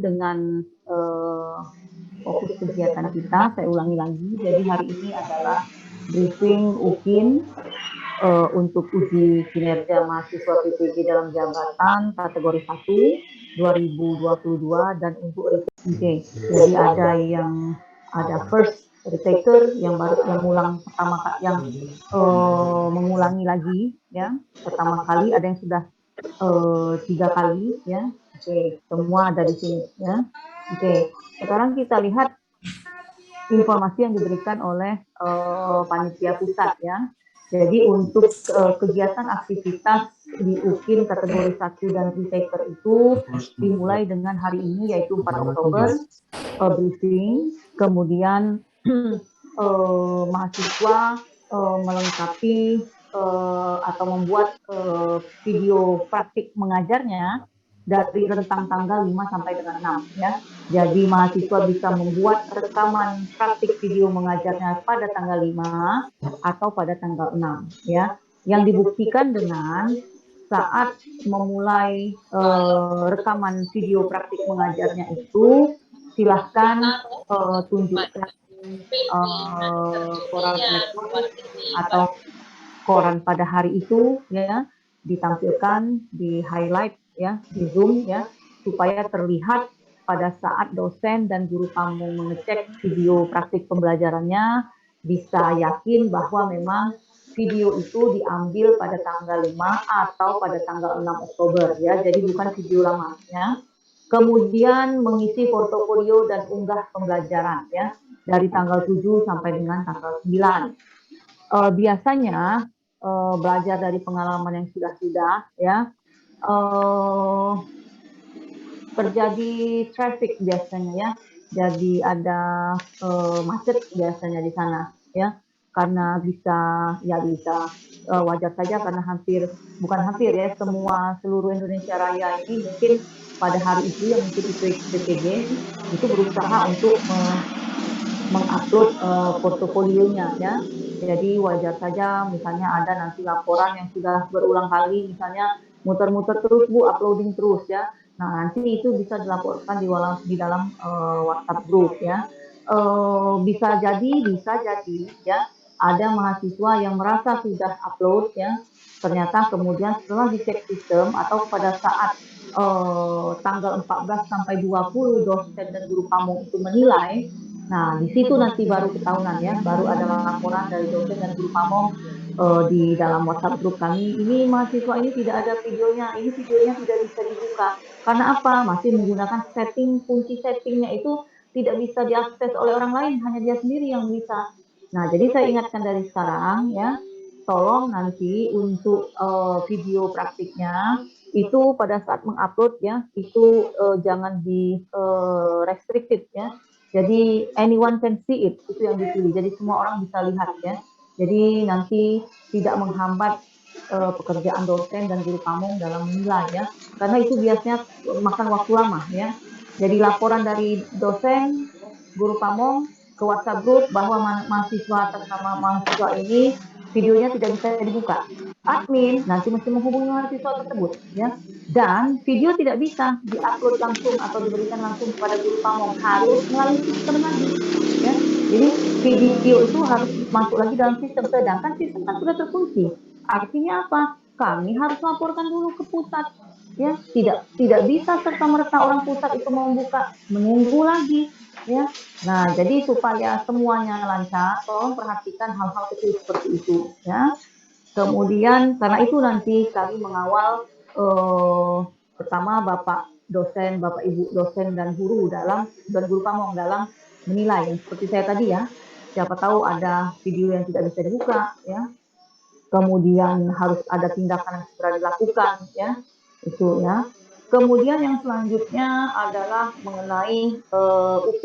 dengan fokus kegiatan kita. Saya ulangi lagi, jadi hari ini adalah briefing UKIN untuk uji kinerja mahasiswa PPG dalam jabatan kategori 1 2022 dan untuk retake. Jadi ada first retaker yang mengulangi lagi ya, pertama kali, ada yang sudah 3 kali ya. Oke, semua ada di sini ya. Oke, sekarang kita lihat informasi yang diberikan oleh panitia pusat ya. Jadi untuk kegiatan aktivitas di UKIN kategori 1 dan retaker itu dimulai dengan hari ini yaitu 4 Oktober briefing, kemudian mahasiswa melengkapi atau membuat video praktik mengajarnya dari rentang tanggal 5 sampai dengan 6 ya. Jadi mahasiswa bisa membuat rekaman praktik video mengajarnya pada tanggal 5 atau pada tanggal 6 ya. Yang dibuktikan dengan saat memulai rekaman video praktik mengajarnya itu silahkan tunjukkan koran elektronik atau koran pada hari itu ya, ditampilkan di highlight ya, di zoom ya, supaya terlihat pada saat dosen dan guru kamu mengecek video praktik pembelajarannya bisa yakin bahwa memang video itu diambil pada tanggal 5 atau pada tanggal 6 Oktober ya, jadi bukan video lama ya. Kemudian mengisi portofolio dan unggah pembelajaran ya, dari tanggal 7 sampai dengan tanggal 9. Biasanya belajar dari pengalaman yang sudah ya, terjadi traffic biasanya ya, jadi ada macet biasanya di sana ya, karena wajar saja karena bukan hampir ya, seluruh Indonesia Raya ini mungkin pada hari itu yang mengikuti PPG itu berusaha untuk mengupload portofolionya ya. Jadi wajar saja misalnya ada nanti laporan yang sudah berulang kali, misalnya muter-muter terus Bu, uploading terus ya. Nah nanti itu bisa dilaporkan di dalam WhatsApp group ya. Bisa jadi ya ada mahasiswa yang merasa sudah upload ya, ternyata kemudian setelah dicek sistem atau pada saat tanggal 14 sampai 20 dosen dan guru kamu itu menilai. Nah, di situ nanti baru ketahuan ya, baru ada laporan dari dosen dan guru pamong di dalam WhatsApp grup kami, ini mahasiswa ini tidak ada videonya, ini videonya tidak bisa dibuka. Karena apa? Masih menggunakan kunci settingnya itu tidak bisa diakses oleh orang lain, hanya dia sendiri yang bisa. Nah, jadi saya ingatkan dari sekarang ya, tolong nanti untuk video praktiknya itu pada saat mengupload ya, itu jangan di restricted ya. Jadi anyone can see it, itu yang dipilih. Jadi semua orang bisa lihat ya. Jadi nanti tidak menghambat pekerjaan dosen dan guru kamu dalam menilai ya. Karena itu biasanya makan waktu lama ya. Jadi laporan dari dosen, guru kamu ke WhatsApp group bahwa mahasiswa atas nama mahasiswa ini videonya tidak bisa dibuka. Admin nanti mesti menghubungi mahasiswa tersebut ya. Dan video tidak bisa diupload langsung atau diberikan langsung kepada guru pamong, harus melalui sistem lagi ya. Jadi video itu harus masuk lagi dalam sistem, sedangkan sistem kan sudah terkunci. Artinya apa? Kami harus laporkan dulu ke pusat ya, tidak bisa serta-merta orang pusat itu membuka, menunggu lagi ya. Nah, jadi supaya semuanya lancar, tolong perhatikan hal-hal kecil seperti itu ya. Kemudian karena itu nanti kami mengawal pertama Bapak dosen, Bapak Ibu dosen dan guru pamong dalam menilai yang seperti saya tadi ya. Siapa tahu ada video yang tidak bisa dibuka ya. Kemudian harus ada tindakan yang segera dilakukan ya. Itu ya. Kemudian yang selanjutnya adalah mengenai UP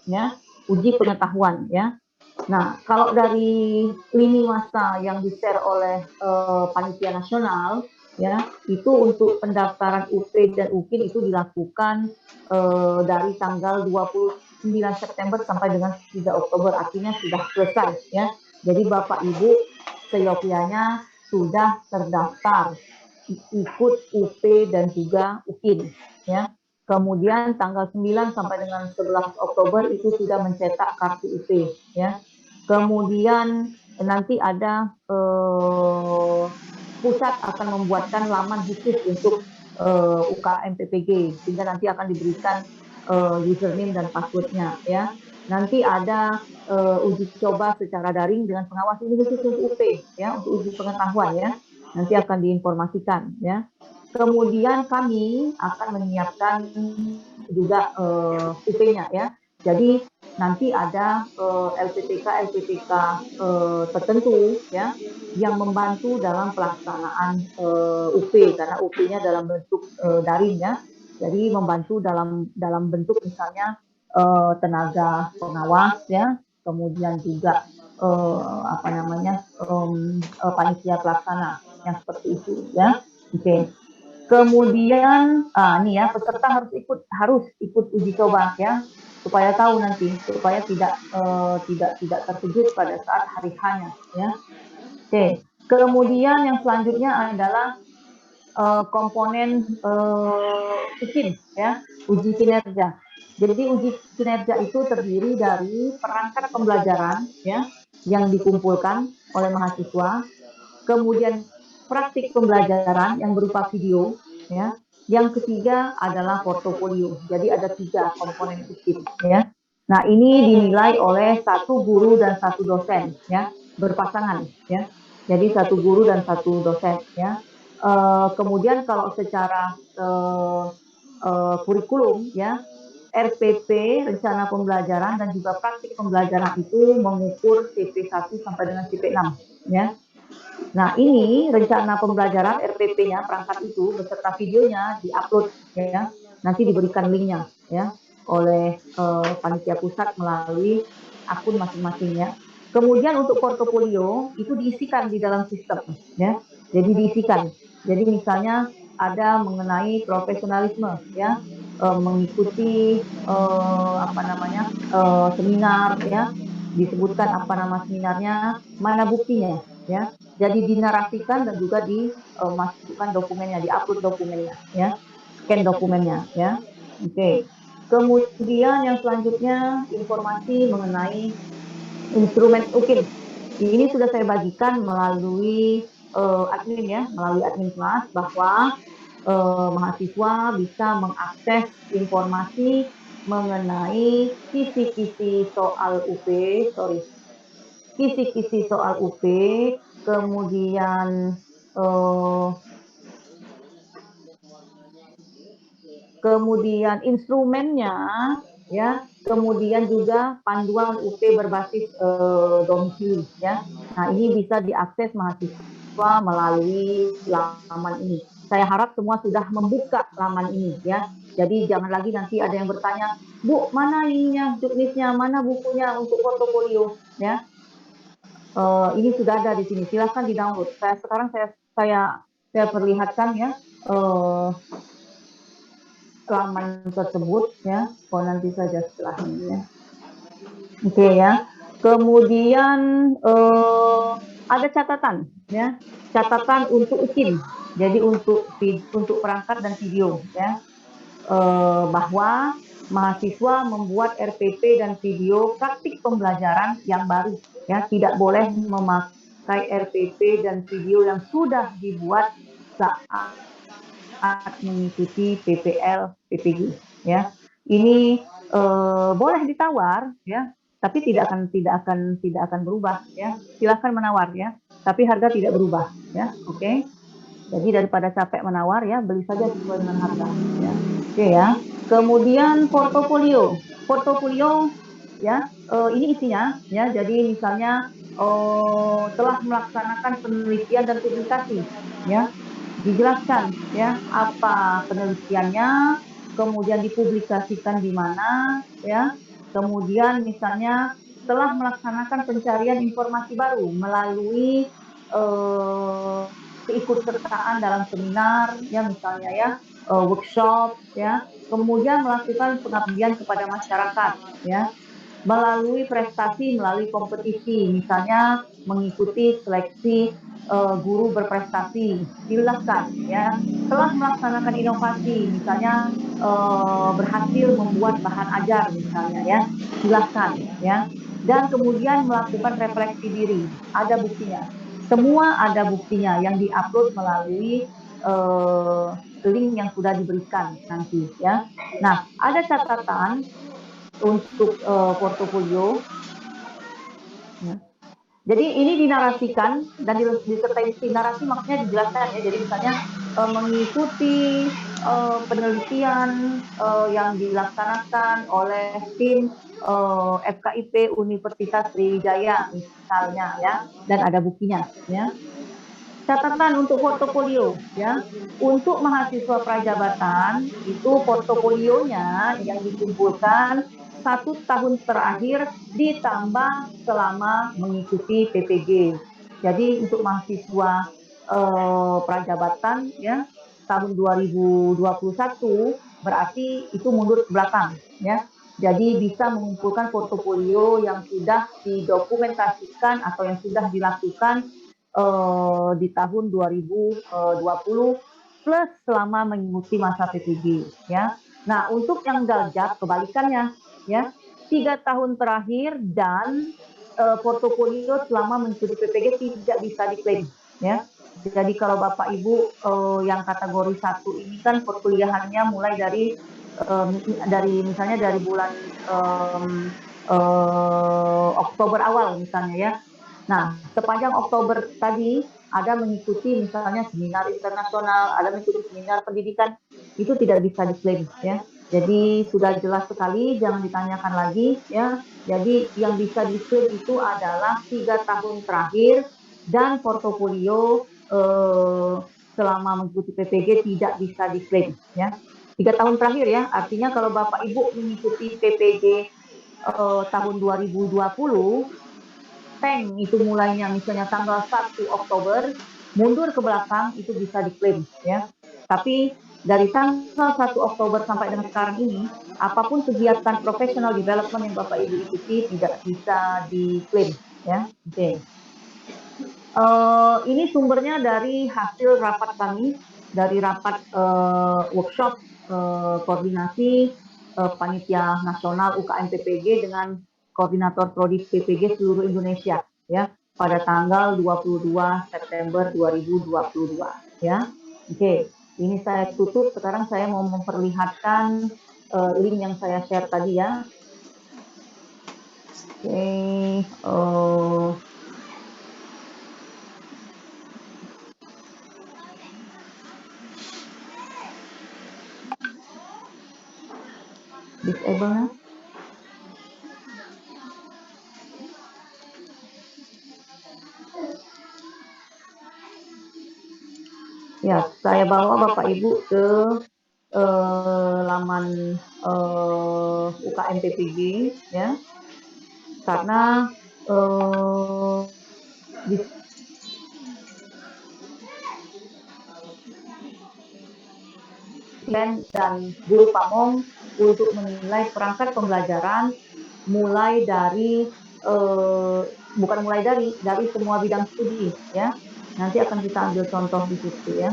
ya, uji pengetahuan ya. Nah, kalau dari lini masa yang di-share oleh panitia nasional ya, itu untuk pendaftaran UP dan UKIN itu dilakukan dari tanggal 29 September sampai dengan 3 Oktober, artinya sudah selesai ya. Jadi Bapak Ibu seyogyanya sudah terdaftar ikut UP dan juga UKIN ya. Kemudian tanggal 9 sampai dengan 11 Oktober itu sudah mencetak kartu UP, ya. Kemudian nanti ada pusat akan membuatkan laman khusus untuk UKM PPG, sehingga nanti akan diberikan username dan passwordnya, ya. Nanti ada uji coba secara daring dengan pengawas, ini khusus untuk UP, ya, untuk uji pengetahuan, ya. Nanti akan diinformasikan, ya. Kemudian kami akan menyiapkan juga UP-nya, ya. Jadi nanti ada LPTK tertentu, ya, yang membantu dalam pelaksanaan UP, karena UP-nya dalam bentuk daring, ya. Jadi membantu dalam bentuk misalnya tenaga pengawas, ya, kemudian juga panitia pelaksana yang seperti itu, ya. Oke. Kemudian nih ya, peserta harus ikut uji coba, ya, supaya tahu nanti, supaya tidak terkejut pada saat hari H-nya, ya. Oke. Kemudian yang selanjutnya adalah komponen UKIN, ya, uji kinerja. Jadi uji kinerja itu terdiri dari perangkat pembelajaran, ya, yang dikumpulkan oleh mahasiswa, kemudian praktik pembelajaran yang berupa video, ya. Yang ketiga adalah portofolio. Jadi ada 3 komponen UKIN, ya. Nah, ini dinilai oleh 1 guru dan 1 dosen, ya, berpasangan, ya. Jadi 1 guru dan 1 dosen, ya. Kemudian kalau secara kurikulum, ya, RPP, rencana pembelajaran, dan juga praktik pembelajaran itu mengukur CP1 sampai dengan CP6, ya. Nah, ini rencana pembelajaran RPP-nya, perangkat itu beserta videonya diupload, ya. Nanti diberikan linknya, ya, oleh panitia pusat melalui akun masing-masingnya. Kemudian untuk portofolio itu diisikan di dalam sistem, ya. Jadi diisikan. Jadi misalnya ada mengenai profesionalisme, ya, mengikuti seminar, ya. Disebutkan apa nama seminarnya, mana buktinya, ya. Jadi dinarasikan dan juga dimasukkan dokumennya, diupload dokumennya, ya, scan dokumennya, ya. Oke. Kemudian yang selanjutnya informasi mengenai instrumen UKIN. Ini sudah saya bagikan melalui admin, ya, melalui admin kelas, bahwa mahasiswa bisa mengakses informasi mengenai kisi-kisi soal UP, kisi-kisi soal UP, kemudian instrumennya, ya, kemudian juga panduan UP berbasis domisili, ya. Nah, ini bisa diakses mahasiswa melalui laman ini. Saya harap semua sudah membuka laman ini, ya. Jadi jangan lagi nanti ada yang bertanya, Bu, mana ininya, juknisnya, mana bukunya untuk portofolio, ya. Ini sudah ada di sini, silahkan di-download. Sekarang saya perlihatkan, ya, laman tersebut, ya. Nanti saja setelah ini, ya. Oke, ya. Kemudian ada catatan, ya, catatan untuk UKIN. Jadi untuk perangkat dan video, ya, bahwa mahasiswa membuat RPP dan video praktik pembelajaran yang baru, ya, tidak boleh memakai RPP dan video yang sudah dibuat saat mengikuti PPL PPG, ya. Ini boleh ditawar, ya, tapi tidak akan berubah, ya. Silakan menawar, ya, tapi harga tidak berubah, ya. Oke. Jadi daripada capek menawar, ya, beli saja sesuai dengan harga, ya. Oke, ya. Kemudian portofolio, ya, ini isinya, ya. Jadi misalnya telah melaksanakan penelitian dan publikasi, ya. Dijelaskan, ya, apa penelitiannya, kemudian dipublikasikan di mana, ya. Kemudian misalnya telah melaksanakan pencarian informasi baru melalui keikutsertaan dalam seminar, ya, misalnya, ya, workshop, ya. Kemudian melakukan pengabdian kepada masyarakat, ya, melalui prestasi, melalui kompetisi, misalnya mengikuti seleksi guru berprestasi, silakan, ya. Telah melaksanakan inovasi, misalnya berhasil membuat bahan ajar misalnya ya, silahkan ya. Dan kemudian melakukan refleksi diri, ada buktinya. Semua ada buktinya yang diupload melalui link yang sudah diberikan nanti ya. Nah, ada catatan untuk portofolio. Ya. Jadi ini dinarasikan dan disertai narasi maksudnya dijelaskan ya. Jadi misalnya mengikuti penelitian yang dilaksanakan oleh tim FKIP Universitas Sriwijaya misalnya ya, dan ada buktinya ya. Catatan untuk portofolio ya. Untuk mahasiswa prajabatan itu portofolionya yang dikumpulkan 1 tahun terakhir ditambah selama mengikuti PPG. Jadi untuk mahasiswa prajabatan ya tahun 2021 berarti itu mundur ke belakang ya. Jadi bisa mengumpulkan portofolio yang sudah didokumentasikan atau yang sudah dilakukan di tahun 2020 plus selama mengikuti masa PPG ya. Nah, untuk yang galjab kebalikannya ya, 3 tahun terakhir dan portofolio selama mengikuti PPG tidak bisa diklaim ya. Jadi kalau Bapak Ibu yang kategori 1 ini kan perkuliahannya mulai dari misalnya dari bulan Oktober awal misalnya ya. Nah, sepanjang Oktober tadi ada mengikuti misalnya seminar internasional, ada mengikuti seminar pendidikan, itu tidak bisa diklaim ya. Jadi sudah jelas sekali, jangan ditanyakan lagi ya. Jadi yang bisa diklaim itu adalah 3 tahun terakhir dan portofolio selama mengikuti PPG tidak bisa diklaim ya. 3 tahun terakhir ya, artinya kalau Bapak Ibu mengikuti PPG tahun 2020, tank itu mulainya misalnya tanggal 1 Oktober, mundur ke belakang itu bisa diklaim ya. Tapi dari tanggal 1 Oktober sampai dengan sekarang ini, apapun kegiatan professional development yang Bapak Ibu ikuti tidak bisa diklaim ya. Oke. Ini sumbernya dari hasil rapat kami, dari rapat workshop koordinasi panitia nasional UKM PPG dengan koordinator prodi PPG seluruh Indonesia ya pada tanggal 22 September 2022 ya. Oke, ini saya tutup. Sekarang saya mau memperlihatkan link yang saya share tadi ya. Oke, disable-nya. Ya, saya bawa Bapak Ibu ke laman UKM PPG ya, karena dan guru pamong untuk menilai perangkat pembelajaran mulai dari bukan mulai dari semua bidang studi ya. Nanti akan kita ambil contoh di situ ya.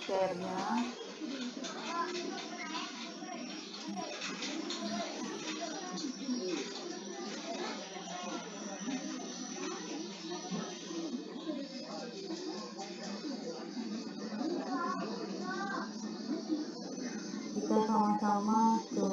Share-nya. Kita sama-sama ke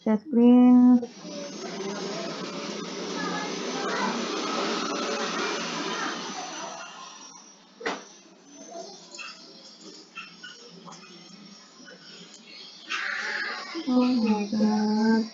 share screen. Oh my god.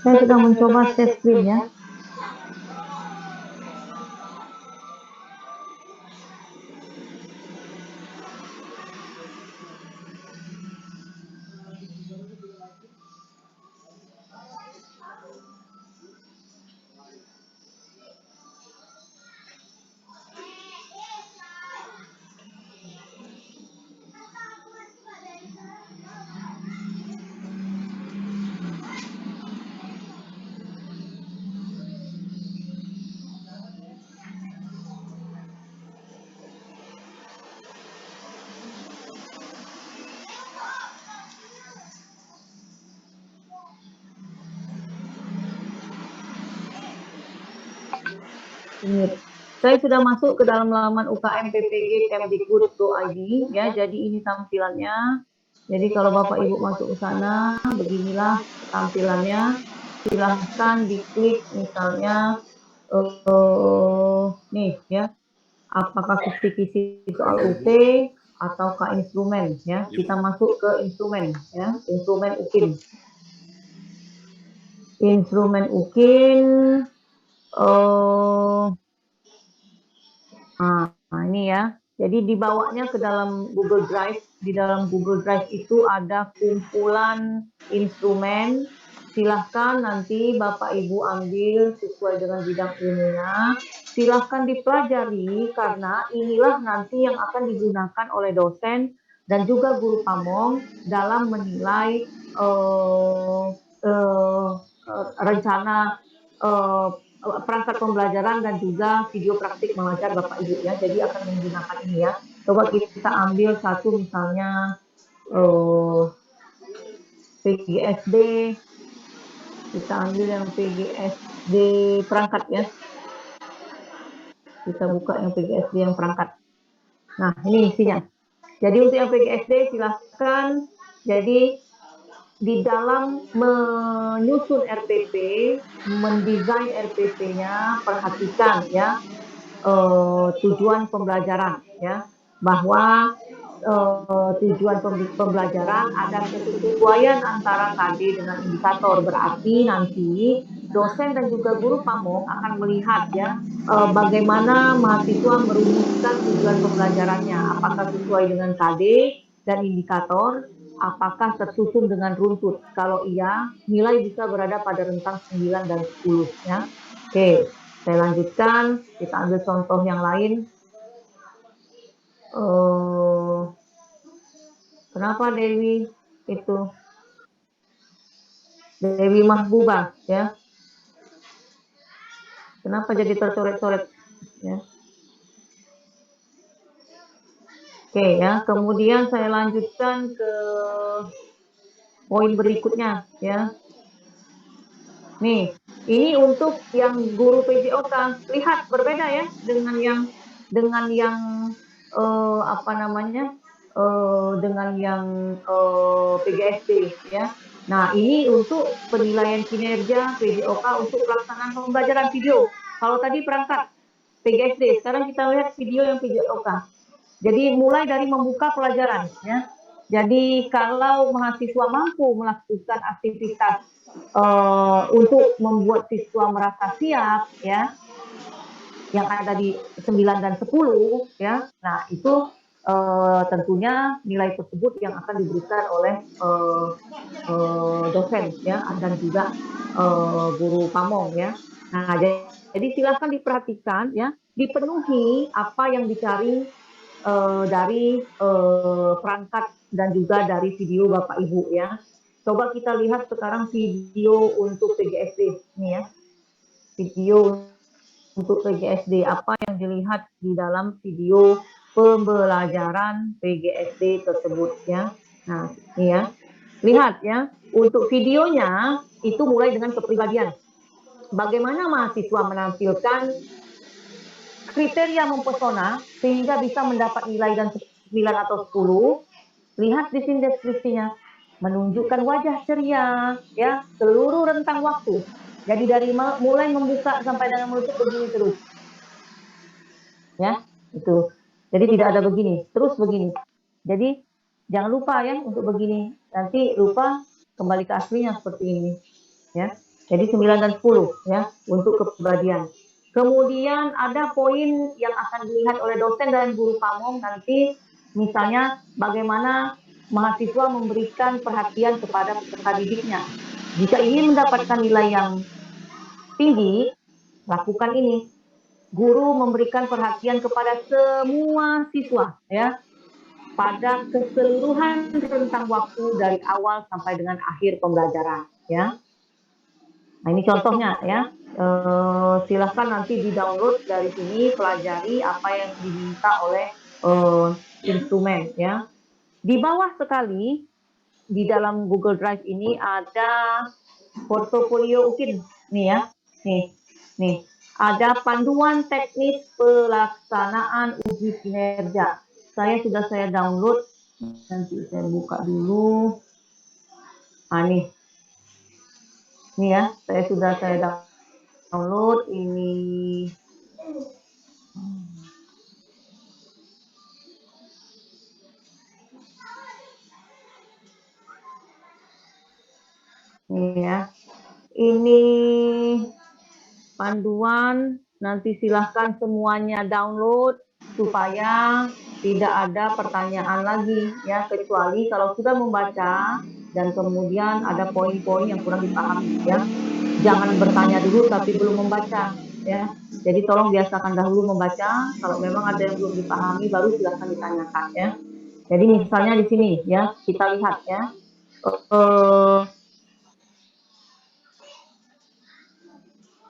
Saya sedang mencoba share screen ya. Saya sudah masuk ke dalam laman UKM PPG Kemdikbud.id ya. Jadi ini tampilannya. Jadi kalau Bapak Ibu masuk ke sana, beginilah tampilannya. Silahkan diklik misalnya nih ya. Apakah kisi-kisi soal UT ataukah instrumen ya. Kita masuk ke instrumen ya. Instrumen UKIN. Instrumen UKIN. Nah, ini ya. Jadi dibawanya ke dalam Google Drive. Di dalam Google Drive itu ada kumpulan instrumen. Silahkan nanti Bapak Ibu ambil sesuai dengan bidang ilmunya. Silahkan dipelajari karena inilah nanti yang akan digunakan oleh dosen dan juga guru pamong dalam menilai rencana perangkat pembelajaran dan juga video praktik mengajar Bapak Ibu ya. Jadi akan menggunakan ini ya. Coba kita ambil satu misalnya PGSD. Kita ambil yang PGSD perangkat ya. Kita buka yang PGSD yang perangkat. Nah, ini isinya. Jadi untuk yang PGSD silahkan. Jadi di dalam menyusun RPP, mendesain RPP-nya, perhatikan ya tujuan pembelajaran ya, bahwa tujuan pembelajaran ada kesesuaian antara KD dengan indikator. Berarti nanti dosen dan juga guru pamong akan melihat ya bagaimana mahasiswa merumuskan tujuan pembelajarannya, apakah sesuai dengan KD dan indikator, apakah tersusun dengan runtut. Kalau iya, nilai bisa berada pada rentang 9 dan 10 ya. Oke, saya lanjutkan, kita ambil contoh yang lain. Kenapa Dewi itu Dewi Mahbubah ya. Kenapa jadi tercoret-coret ya? Oke ya, kemudian saya lanjutkan ke poin berikutnya ya. Nih, ini untuk yang guru PJOK. Lihat berbeda ya dengan yang apa namanya? Dengan yang PGSD ya. Nah, ini untuk penilaian kinerja PJOK untuk pelaksanaan pembelajaran video. Kalau tadi perangkat PGSD, sekarang kita lihat video yang PJOK. Jadi mulai dari membuka pelajaran ya. Jadi kalau mahasiswa mampu melakukan aktivitas untuk membuat siswa merasa siap ya, yang ada di 9 dan 10 ya. Nah, itu tentunya nilai tersebut yang akan diberikan oleh dosen ya, dan juga guru pamong ya. Nah, jadi silahkan diperhatikan ya, dipenuhi apa yang dicari dari perangkat dan juga dari video Bapak Ibu ya. Coba kita lihat sekarang video untuk PGSD nih ya. Video untuk PGSD, apa yang dilihat di dalam video pembelajaran PGSD tersebut ya. Nah, ini ya. Lihat ya, untuk videonya itu mulai dengan kepribadian. Bagaimana mahasiswa menampilkan kriteria mempesona sehingga bisa mendapat nilai dan 9 atau 10. Lihat di sini deskripsinya. Menunjukkan wajah ceria ya, seluruh rentang waktu. Jadi dari mulai membuka sampai dengan menutup begini terus. Ya, itu. Jadi tidak ada begini, terus begini. Jadi jangan lupa ya untuk begini. Nanti lupa kembali ke aslinya seperti ini. Ya. Jadi 9 dan 10 ya untuk kepribadian. Kemudian ada poin yang akan dilihat oleh dosen dan guru pamong nanti, misalnya bagaimana mahasiswa memberikan perhatian kepada peserta didiknya. Jika ingin mendapatkan nilai yang tinggi, lakukan ini. Guru memberikan perhatian kepada semua siswa ya, pada keseluruhan rentang waktu dari awal sampai dengan akhir pembelajaran ya. Nah, ini contohnya ya. Silahkan nanti di-download dari sini, pelajari apa yang diminta oleh instrumen ya. Di bawah sekali di dalam Google Drive ini ada portofolio UKIN nih ya. Nih. Ada panduan teknis pelaksanaan uji kinerja. Saya download. Nanti saya buka dulu. Ah, nih ya, saya download ini. Nih ya, ini panduan. Nanti silahkan semuanya download supaya tidak ada pertanyaan lagi ya, kecuali kalau sudah membaca dan kemudian ada poin-poin yang kurang dipahami ya. Jangan bertanya dulu tapi belum membaca ya. Jadi tolong biasakan dahulu membaca. Kalau memang ada yang belum dipahami baru silahkan ditanyakan ya. Jadi misalnya di sini ya, kita lihat ya.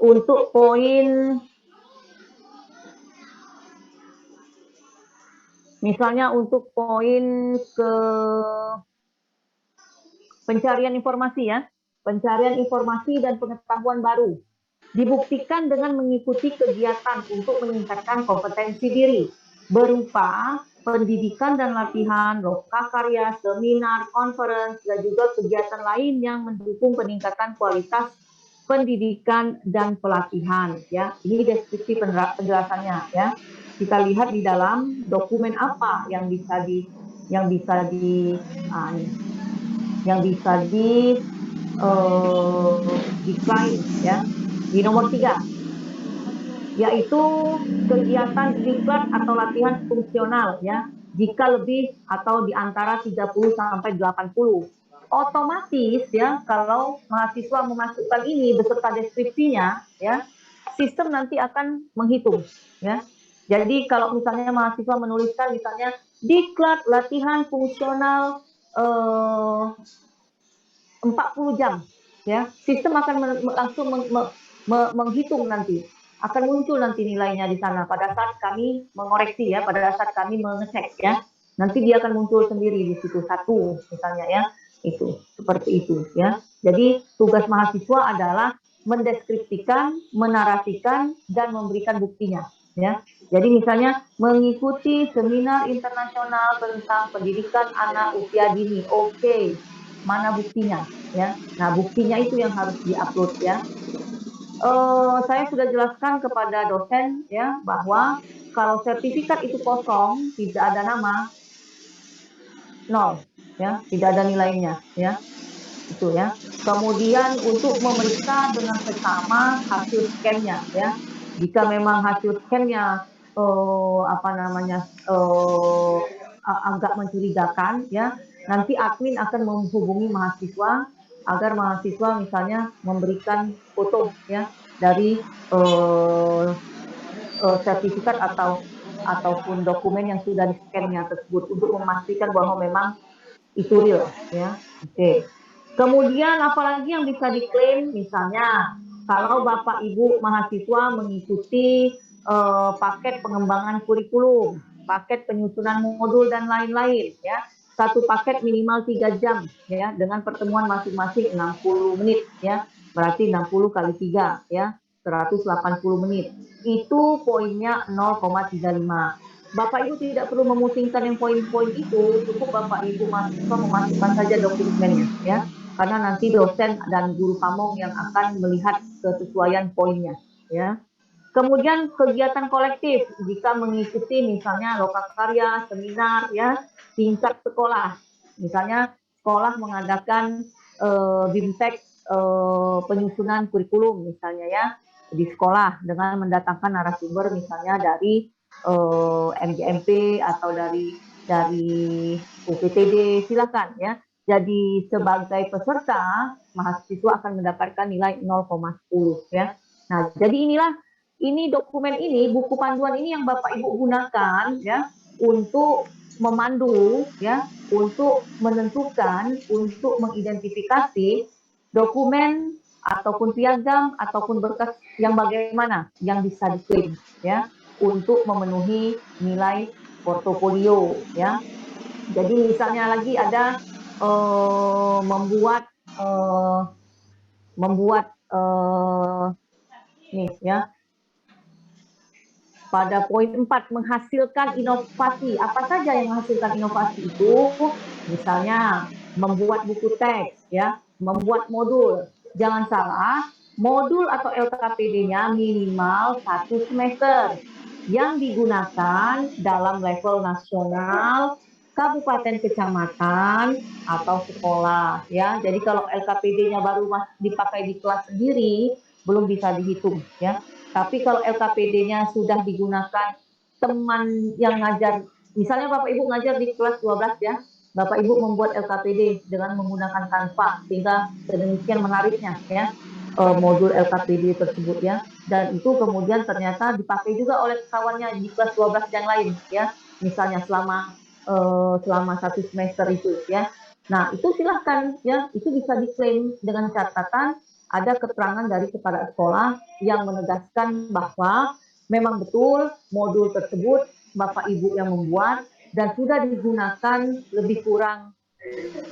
Untuk poin misalnya untuk poin ke pencarian informasi ya, pencarian informasi dan pengetahuan baru. Dibuktikan dengan mengikuti kegiatan untuk meningkatkan kompetensi diri berupa pendidikan dan latihan, lokakarya, seminar, conference, dan juga kegiatan lain yang mendukung peningkatan kualitas pendidikan dan pelatihan ya. Ini deskripsi penjelasannya ya. Kita lihat di dalam dokumen apa yang bisa di decline ya. Di nomor 3 yaitu kegiatan diklat atau latihan fungsional ya, jika lebih atau di antara 30 sampai 80. Otomatis ya, kalau mahasiswa memasukkan ini beserta deskripsinya ya, sistem nanti akan menghitung ya. Jadi kalau misalnya mahasiswa menuliskan misalnya diklat latihan fungsional 40 jam ya sistem akan langsung menghitung nanti, akan muncul nanti nilainya di sana pada saat kami mengoreksi ya, pada saat kami mengecek ya, nanti dia akan muncul sendiri di situ 1 misalnya ya, itu seperti itu ya. Jadi tugas mahasiswa adalah mendeskripsikan, menarasikan, dan memberikan buktinya ya. Jadi misalnya mengikuti seminar internasional tentang pendidikan anak usia dini, oke, mana buktinya ya. Nah buktinya itu yang harus diupload ya. Saya sudah jelaskan kepada dosen ya bahwa kalau sertifikat itu kosong, tidak ada nama, 0 ya, tidak ada nilainya ya. Itu ya. Kemudian untuk memeriksa dengan seksama hasil scan-nya ya. Jika memang hasil scan-nya agak mencurigakan ya, nanti admin akan menghubungi mahasiswa agar mahasiswa misalnya memberikan foto ya dari sertifikat ataupun dokumen yang sudah di-scan-nya tersebut untuk memastikan bahwa memang itu real ya. Oke. Kemudian apalagi yang bisa diklaim, misalnya kalau Bapak Ibu mahasiswa mengikuti paket pengembangan kurikulum, paket penyusunan modul dan lain-lain ya. Satu paket minimal 3 jam ya, dengan pertemuan masing-masing 60 menit ya. Berarti 60 kali 3 ya, 180 menit. Itu poinnya 0,35. Bapak Ibu tidak perlu memusingkan yang poin-poin itu, cukup Bapak Ibu mahasiswa memasukkan saja dokumennya ya. Karena nanti dosen dan guru pamong yang akan melihat kesesuaian poinnya ya. Kemudian kegiatan kolektif jika mengikuti misalnya lokakarya, seminar ya, tingkat sekolah. Misalnya sekolah mengadakan BIMTEK penyusunan kurikulum misalnya ya di sekolah dengan mendatangkan narasumber misalnya dari MGMP atau dari UPTD, silakan ya. Jadi sebagai peserta mahasiswa akan mendapatkan nilai 0,10 ya. Nah, jadi ini dokumen ini, buku panduan ini yang Bapak Ibu gunakan ya untuk memandu ya, untuk menentukan, untuk mengidentifikasi dokumen ataupun piagam ataupun berkas yang bagaimana yang bisa diklaim ya untuk memenuhi nilai portofolio ya. Jadi misalnya lagi ada membuat nih ya, pada poin 4 menghasilkan inovasi. Apa saja yang menghasilkan inovasi itu? Misalnya membuat buku teks ya, membuat modul. Jangan salah, modul atau LKPD-nya minimal 1 semester yang digunakan dalam level nasional, kabupaten, kecamatan, atau sekolah ya. Jadi kalau LKPD-nya baru dipakai di kelas sendiri, belum bisa dihitung ya. Tapi kalau LKPD-nya sudah digunakan teman yang ngajar, misalnya Bapak Ibu ngajar di kelas 12 ya, Bapak Ibu membuat LKPD dengan menggunakan Canva, sehingga sedemikian menariknya ya modul LKPD tersebut ya. Dan itu kemudian ternyata dipakai juga oleh kawannya di kelas 12 yang lain ya, misalnya selama 1 semester itu ya. Nah itu silahkan ya, itu bisa diklaim dengan catatan ada keterangan dari kepala sekolah yang menegaskan bahwa memang betul modul tersebut Bapak Ibu yang membuat dan sudah digunakan lebih kurang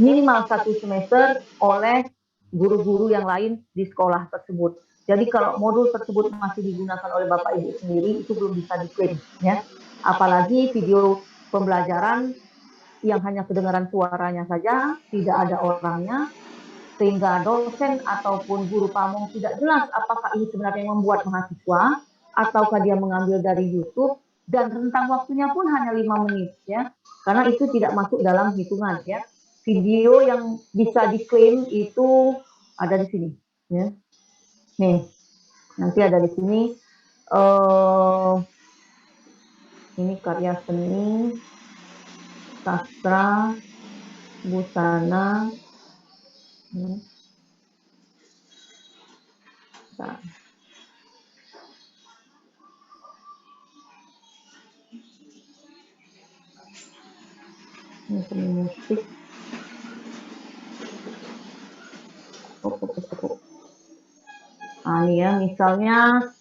minimal 1 semester oleh guru-guru yang lain di sekolah tersebut. Jadi kalau modul tersebut masih digunakan oleh Bapak Ibu sendiri, itu belum bisa diklaim ya. Apalagi video pembelajaran yang hanya kedengaran suaranya saja, tidak ada orangnya, sehingga dosen ataupun guru pamong tidak jelas apakah ini sebenarnya yang membuat mahasiswa ataukah dia mengambil dari YouTube, dan rentang waktunya pun hanya 5 menit ya, karena itu tidak masuk dalam hitungan ya. Video yang bisa diklaim itu ada di sini ya. Nih, nanti ada di sini ini karya seni, sastra, busana. Nah. Ini seni musik. nih ya, misalnya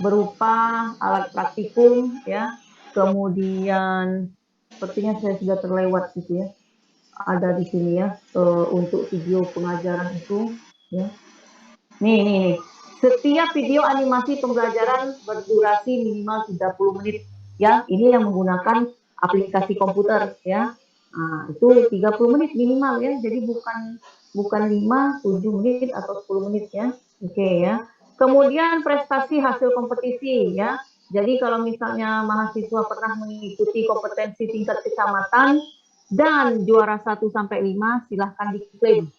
berupa alat praktikum ya, kemudian sepertinya saya sudah terlewat gitu ya, ada di sini ya untuk video pengajaran itu ya. Nih. Setiap video animasi pembelajaran berdurasi minimal 30 menit ya. Ini yang menggunakan aplikasi komputer ya. Nah, itu 30 menit minimal ya. Jadi bukan 5, 7 menit atau 10 menit ya. Oke ya. Kemudian prestasi hasil kompetisi ya. Jadi kalau misalnya mahasiswa pernah mengikuti kompetensi tingkat kecamatan dan juara 1 sampai 5 silahkan diklaim.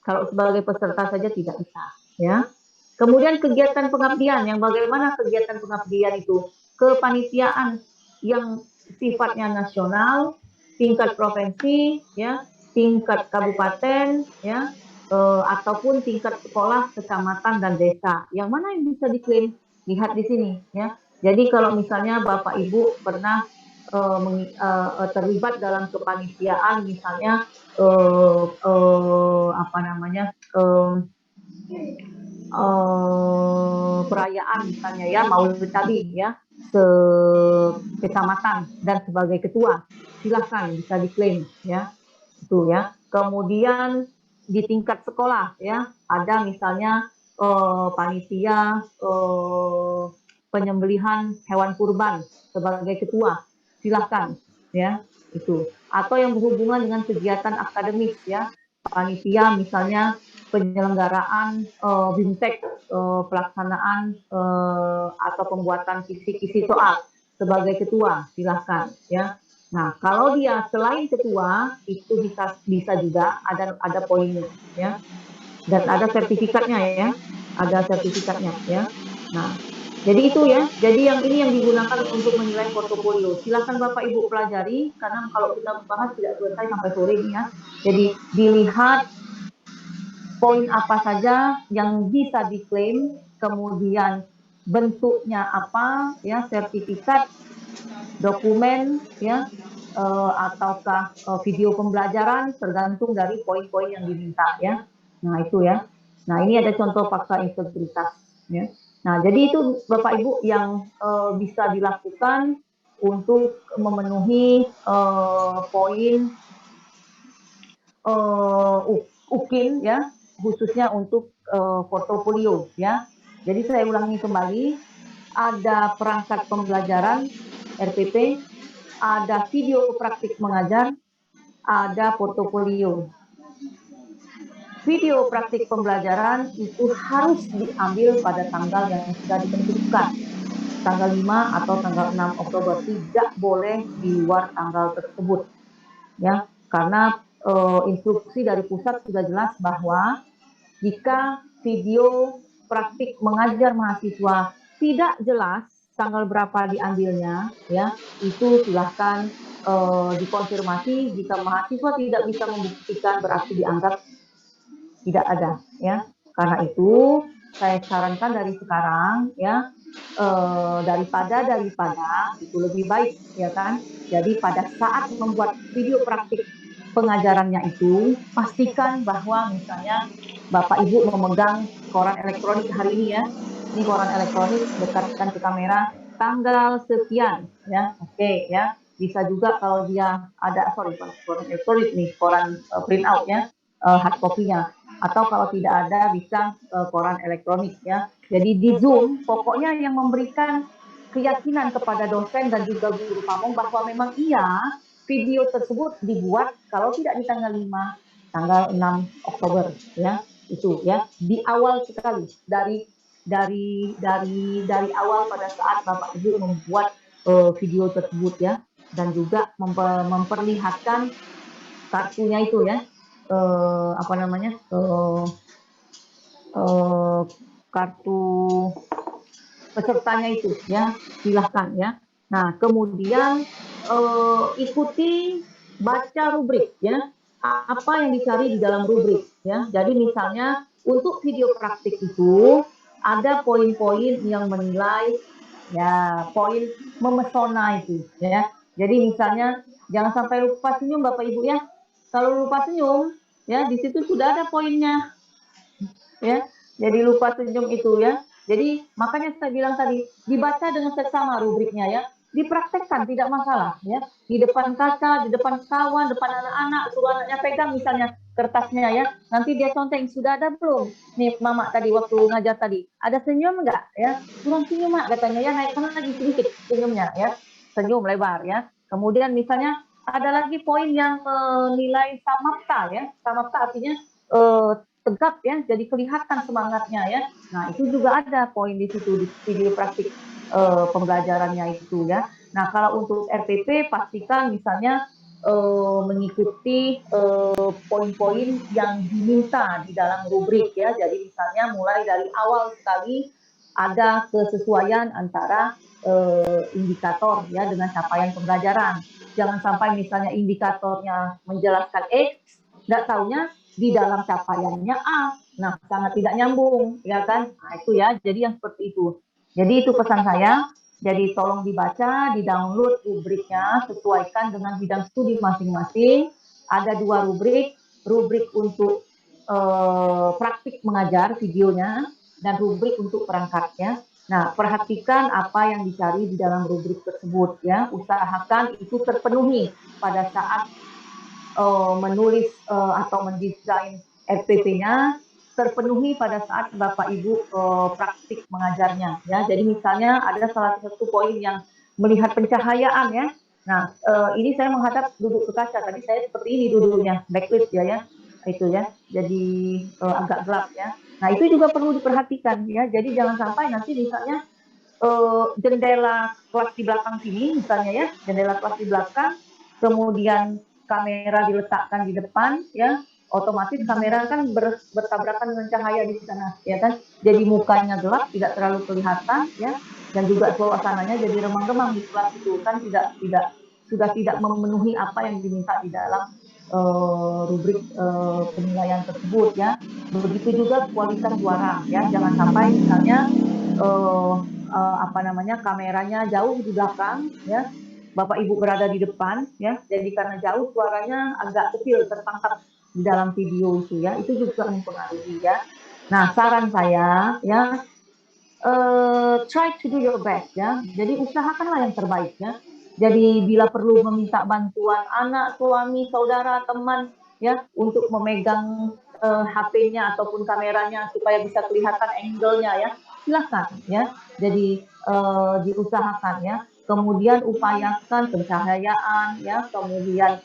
Kalau sebagai peserta saja tidak bisa ya. Kemudian kegiatan pengabdian, yang bagaimana kegiatan pengabdian itu? Kepanitiaan yang sifatnya nasional, tingkat provinsi, ya, tingkat kabupaten, ya, ataupun tingkat sekolah, kecamatan dan desa. Yang mana yang bisa diklaim? Lihat di sini, ya. Jadi kalau misalnya Bapak Ibu pernah terlibat dalam kepanitiaan, misalnya apa namanya? Perayaan misalnya ya, Maulid Nabi ya, kecamatan dan sebagai ketua, silahkan bisa diklaim ya, itu ya. Kemudian di tingkat sekolah ya, ada misalnya panitia penyembelihan hewan kurban sebagai ketua, silahkan ya itu. Atau yang berhubungan dengan kegiatan akademis ya, panitia misalnya penyelenggaraan BIMTEK, pelaksanaan atau pembuatan kisi-kisi soal sebagai ketua, silahkan ya. Nah, kalau dia selain ketua itu bisa juga ada poinnya ya, dan ada sertifikatnya ya, ada sertifikatnya ya. Nah, jadi itu ya, jadi yang ini yang digunakan untuk menilai portofolio. Silahkan Bapak Ibu pelajari, karena kalau kita membahas tidak selesai sampai sore ini ya. Jadi dilihat poin apa saja yang bisa diklaim, kemudian bentuknya apa, ya, sertifikat, dokumen, ya, ataukah video pembelajaran, tergantung dari poin-poin yang diminta, ya. Nah itu ya. Nah ini ada contoh fakta integritas, ya. Nah jadi itu Bapak Ibu yang bisa dilakukan untuk memenuhi poin UKIN ya, khususnya untuk portofolio ya. Jadi saya ulangi kembali, ada perangkat pembelajaran RPP, ada video praktik mengajar, ada portofolio. Video praktik pembelajaran itu harus diambil pada tanggal yang sudah ditentukan, tanggal 5 atau tanggal 6 Oktober, tidak boleh di luar tanggal tersebut ya, karena instruksi dari pusat sudah jelas bahwa jika video praktik mengajar mahasiswa tidak jelas tanggal berapa diambilnya ya, itu silahkan dikonfirmasi. Jika mahasiswa tidak bisa membuktikan berarti dianggap tidak ada ya. Karena itu saya sarankan dari sekarang ya, daripada itu lebih baik ya kan. Jadi pada saat membuat video praktik pengajarannya itu, pastikan bahwa misalnya Bapak Ibu memegang koran elektronik hari ini ya. Ini koran elektronik, dekatkan ke kamera, tanggal sekian ya. Oke ya. Bisa juga kalau dia ada, koran elektronik nih, koran print out ya, hard copy-nya. Atau kalau tidak ada bisa koran elektronik ya. Jadi di Zoom pokoknya yang memberikan keyakinan kepada dosen dan juga guru kamu bahwa memang iya video tersebut dibuat kalau tidak di tanggal 5, tanggal 6 Oktober ya, itu ya, di awal sekali dari awal pada saat Bapak Ibu membuat video tersebut ya, dan juga memperlihatkan kartunya itu ya, apa namanya, kartu pesertanya itu ya, silahkan ya. Nah kemudian ikuti baca rubrik ya, apa yang dicari di dalam rubrik ya. Jadi misalnya untuk video praktik itu ada poin-poin yang menilai ya, poin memesona itu ya. Jadi misalnya jangan sampai lupa senyum Bapak Ibu ya. Kalau lupa senyum ya, di situ sudah ada poinnya. ya. Jadi lupa senyum itu ya. Jadi makanya saya bilang tadi, dibaca dengan seksama rubriknya ya. Dipraktekkan tidak masalah ya. Di depan kaca, di depan kawan, depan anak-anak, suruh anaknya pegang misalnya kertasnya ya. Nanti dia conteng, sudah ada belum? Nih mama tadi waktu ngajar tadi, ada senyum enggak ya? Kurang senyum mak katanya ya, naikkan lagi sedikit senyumnya ya. Senyum lebar ya. Kemudian misalnya ada lagi poin yang nilai samapta ya. Samapta artinya tegap ya, jadi kelihatan semangatnya ya. Nah itu juga ada poin di situ di video praktik pembelajarannya itu ya. Nah kalau untuk RPP pastikan misalnya mengikuti poin-poin yang diminta di dalam rubrik ya. Jadi misalnya mulai dari awal sekali ada kesesuaian antara indikator ya dengan capaian pembelajaran. Jangan sampai misalnya indikatornya menjelaskan X, nggak taunya di dalam capaiannya A. Nah, sangat tidak nyambung, ya kan? Nah, itu ya. Jadi yang seperti itu. Jadi itu pesan saya. Jadi tolong dibaca, di-download rubriknya, sesuaikan dengan bidang studi masing-masing. Ada 2 rubrik, rubrik untuk praktik mengajar videonya, dan rubrik untuk perangkatnya. Nah, perhatikan apa yang dicari di dalam rubrik tersebut ya. Usahakan itu terpenuhi pada saat menulis atau mendesain RPP-nya, terpenuhi pada saat Bapak Ibu praktik mengajarnya ya. Jadi misalnya ada salah satu poin yang melihat pencahayaan ya. Nah, ini saya menghadap duduk ke kaca. Tadi saya seperti ini duduknya, backlit ya. Itu ya. Jadi agak gelap ya. Nah, itu juga perlu diperhatikan ya. Jadi jangan sampai nanti misalnya jendela kelas di belakang sini misalnya ya, jendela kelas di belakang, kemudian kamera diletakkan di depan ya, otomatis kamera kan bertabrakan dengan cahaya di sana ya kan, jadi mukanya gelap, tidak terlalu kelihatan ya, dan juga suasananya jadi remang-remang di kelas itu kan, sudah tidak memenuhi apa yang diminta di dalam rubrik penilaian tersebut ya. Begitu juga kualitas suara ya, jangan sampai misalnya kameranya jauh di belakang ya, Bapak Ibu berada di depan ya, jadi karena jauh suaranya agak kecil tertangkap di dalam video itu ya, itu juga mempengaruhi ya. Nah saran saya ya, try to do your best ya, jadi usahakanlah yang terbaik ya. Jadi bila perlu meminta bantuan anak, suami, saudara, teman ya untuk memegang HP-nya ataupun kameranya supaya bisa kelihatan angle-nya ya, silakan ya. Jadi diusahakan ya. Kemudian upayakan pencahayaan ya, kemudian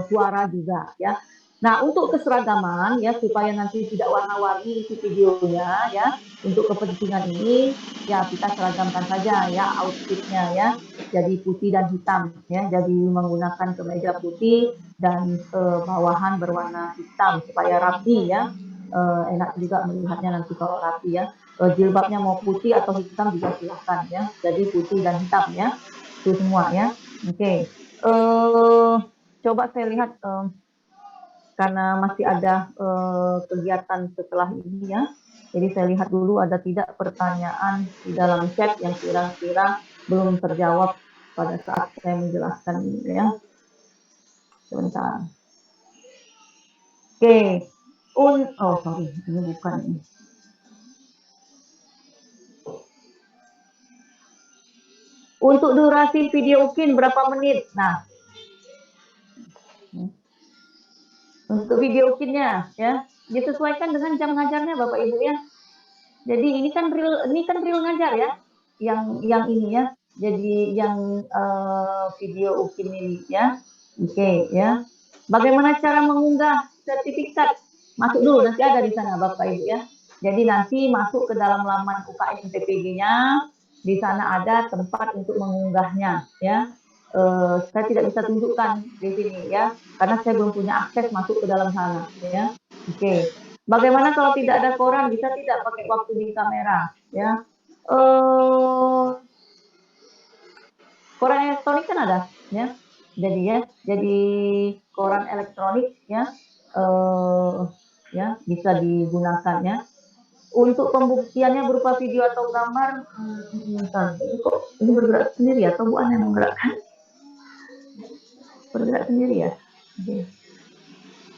suara juga ya. Nah, untuk keseragaman ya, supaya nanti tidak warna-warni isi videonya ya, untuk kepentingan ini ya kita seragamkan saja ya outfitnya ya, jadi putih dan hitam ya, jadi menggunakan kemeja putih dan bawahan berwarna hitam supaya rapi ya, enak juga melihatnya nanti kalau rapi ya. Jilbabnya mau putih atau hitam juga silahkan ya, jadi putih dan hitam ya, itu semua ya. Oke, coba saya lihat karena masih ada kegiatan setelah ini ya. Jadi saya lihat dulu ada tidak pertanyaan di dalam chat yang kira-kira belum terjawab pada saat saya menjelaskan ini ya. Sebentar. Oke. Sorry, ini bukan ini. Untuk durasi video UKIN berapa menit? Nah, untuk video UKIN-nya ya, disesuaikan dengan jam ngajarnya Bapak Ibu ya. Jadi ini kan real ngajar ya, yang ini ya. Jadi yang video UKIN ini ya. Oke ya. Bagaimana cara mengunggah sertifikat? Masuk dulu, nanti ada di sana Bapak Ibu ya. Jadi nanti masuk ke dalam laman UKM TPG-nya, di sana ada tempat untuk mengunggahnya ya. Saya tidak bisa tunjukkan di sini ya, karena saya belum punya akses masuk ke dalam sana ya. Oke. Bagaimana kalau tidak ada koran, bisa tidak pakai waktu di kamera ya? Koran elektronik kan ada ya. Jadi koran elektronik ya, ya bisa digunakan ya. Untuk pembuktiannya berupa video atau gambar, ini bergerak sendiri atau Bu Ana yang menggerakkan? Bergerak sendiri ya. Okay.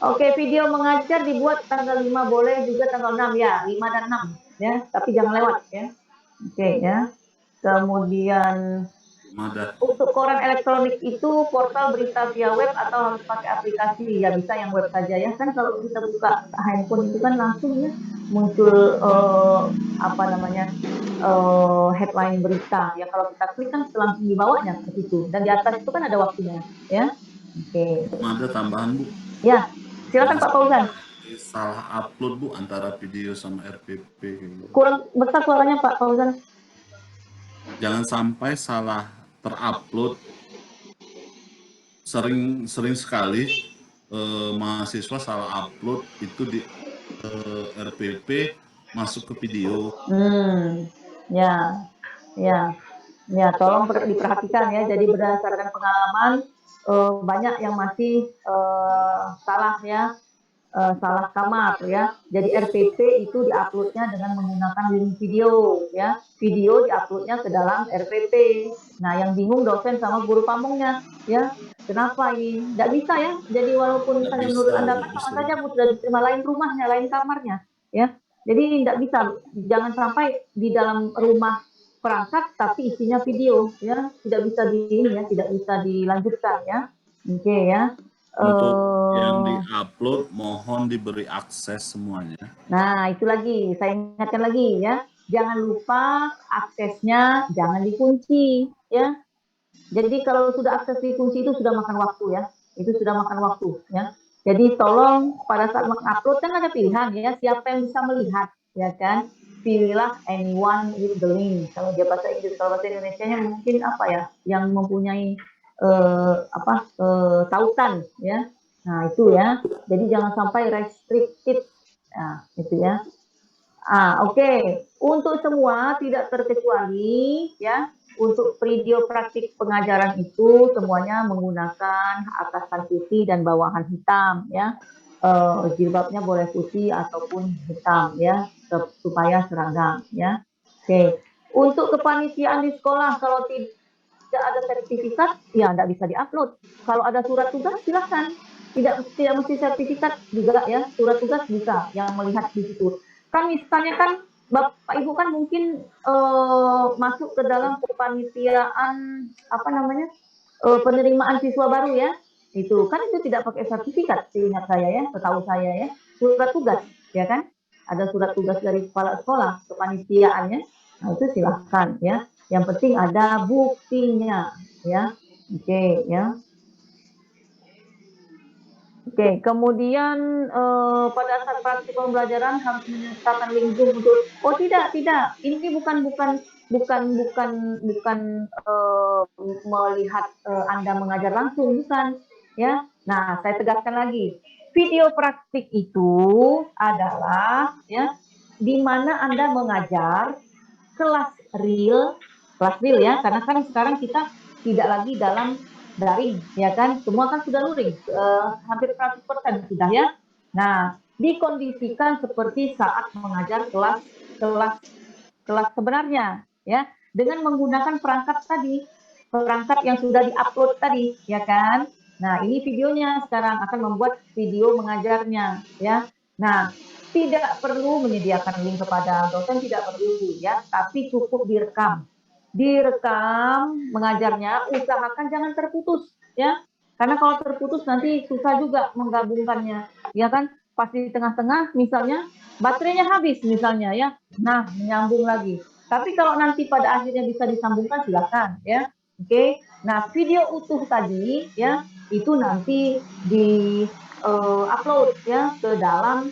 Oke, video mengajar dibuat tanggal 5 boleh juga tanggal 6 ya, 5 dan 6 ya, tapi jangan lewat ya. Oke ya. Kemudian untuk koran elektronik itu portal berita via web atau harus pakai aplikasi? Ya bisa yang web saja ya. Kan kalau kita buka handphone itu kan langsung ya muncul apa namanya headline berita. Ya kalau kita klik kan langsung dibawanya ke situ. Dan di atas itu kan ada waktunya ya. Oke. Ada tambahan Bu. Ya, silakan Pak Fauzan. Salah upload Bu antara video sama RPP. Kurang besar suaranya Pak Fauzan. Jangan sampai salah terupload. Sering sekali mahasiswa salah upload itu di RPP masuk ke video. Ya, tolong diperhatikan ya. Jadi berdasarkan pengalaman banyak yang masih salah ya, salah kamar ya. Jadi RPP itu diuploadnya dengan menggunakan link video ya. Video diuploadnya ke dalam RPP. Nah, yang bingung dosen sama guru pamongnya ya. Kenapa ini? Nggak bisa ya. Jadi walaupun misalnya menurut Anda kan sama saja sudah diterima lain rumahnya, lain kamarnya ya. Jadi nggak bisa. Jangan sampai di dalam rumah perangkat tapi isinya video ya, tidak bisa tidak bisa dilanjutkan ya. Oke ya. Untuk yang di-upload mohon diberi akses semuanya. Nah, itu lagi saya ingatkan lagi ya. Jangan lupa aksesnya jangan dikunci ya. Jadi kalau sudah akses dikunci itu sudah makan waktu ya. Itu sudah makan waktu ya. Jadi tolong pada saat mengupload kan ada pilihan ya, siapa yang bisa melihat ya kan. Pilihlah anyone with the link. Kalau dia bahasa Inggris, kalau bahasa Indonesianya mungkin apa ya, yang mempunyai tautan ya. Nah, itu ya. Jadi jangan sampai restricted. Nah, itu ya. Oke. Untuk semua tidak terkecuali ya. Untuk video praktik pengajaran itu semuanya menggunakan atasan putih dan bawahan hitam ya. Jilbabnya boleh putih ataupun hitam ya, supaya seragam ya. Oke. Untuk kepanitiaan di sekolah kalau tidak ada sertifikat ya nggak bisa diupload. Kalau ada surat tugas silahkan. Tidak mesti sertifikat juga ya, surat tugas bisa yang melihat di situ. Kan misalnya kan Bapak Ibu kan mungkin masuk ke dalam kepanitiaan penerimaan siswa baru ya. Itu kan itu tidak pakai sertifikat seingat saya ya, setahu saya ya. Surat tugas ya kan? Ada surat tugas dari kepala sekolah kepanitiaannya. Nah, itu silahkan ya. Yang penting ada buktinya ya. Oke ya. Oke, kemudian pada saat praktik pembelajaran harus menyertakan link Zoom untuk tidak. Ini bukan melihat Anda mengajar langsung, bukan ya. Nah, saya tegaskan lagi. Video praktik itu adalah ya di mana Anda mengajar kelas real ya, karena kan sekarang kita tidak lagi dalam daring ya kan, semua kan sudah luring, hampir 100% sudah ya. Nah, dikondisikan seperti saat mengajar kelas sebenarnya ya, dengan menggunakan perangkat yang sudah diupload tadi ya kan. Nah, ini videonya sekarang akan membuat video mengajarnya ya. Nah, tidak perlu menyediakan link kepada dosen, tidak perlu ya, tapi cukup direkam mengajarnya, usahakan jangan terputus ya, karena kalau terputus nanti susah juga menggabungkannya ya kan. Pasti di tengah-tengah misalnya baterainya habis misalnya ya, nah menyambung lagi. Tapi kalau nanti pada akhirnya bisa disambungkan silakan ya. Oke. Nah, video utuh tadi ya itu nanti di upload ya ke dalam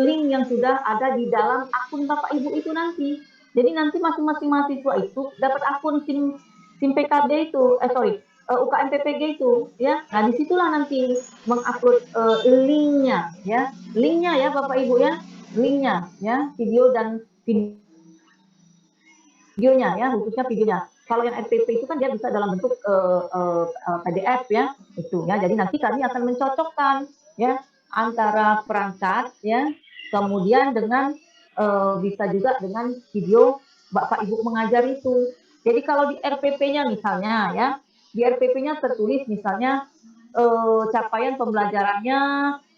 link yang sudah ada di dalam akun Bapak Ibu itu nanti. Jadi nanti masing-masing mahasiswa itu dapat akun SIM PKD itu, UKM PPG itu, ya. Nah, disitulah nanti mengupload linknya, ya. Linknya ya Bapak Ibu ya, linknya, ya, video dan videonya ya, khususnya videonya. Kalau yang RPP itu kan dia bisa dalam bentuk PDF ya, itu ya. Jadi nanti kami akan mencocokkan ya antara perangkat ya, kemudian dengan bisa juga dengan video Bapak Ibu mengajar itu. Jadi kalau di RPP-nya misalnya ya, di RPP-nya tertulis misalnya capaian pembelajarannya,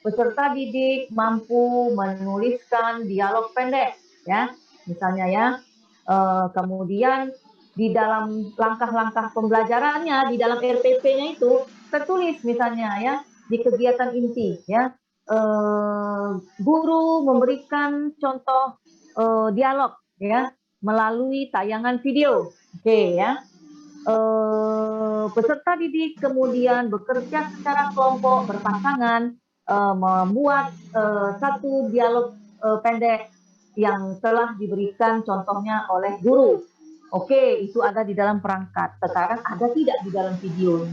peserta didik mampu menuliskan dialog pendek, ya, misalnya ya. Kemudian di dalam langkah-langkah pembelajarannya, di dalam RPP-nya itu tertulis misalnya ya, di kegiatan inti ya, guru memberikan contoh dialog ya melalui tayangan video, oke ya. Peserta didik kemudian bekerja secara kelompok berpasangan membuat satu dialog pendek yang telah diberikan contohnya oleh guru. Oke, itu ada di dalam perangkat. Sekarang ada tidak di dalam video?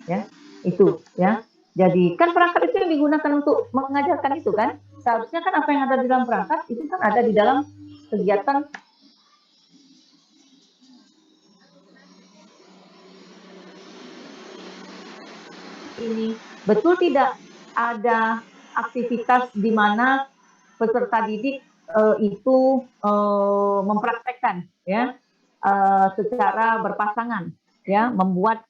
Ya, itu ya. Jadi kan perangkat itu yang digunakan untuk mengajarkan itu kan. Seharusnya kan apa yang ada di dalam perangkat itu kan ada di dalam kegiatan ini. Betul tidak ada aktivitas di mana peserta didik itu mempraktekkan ya secara berpasangan ya membuat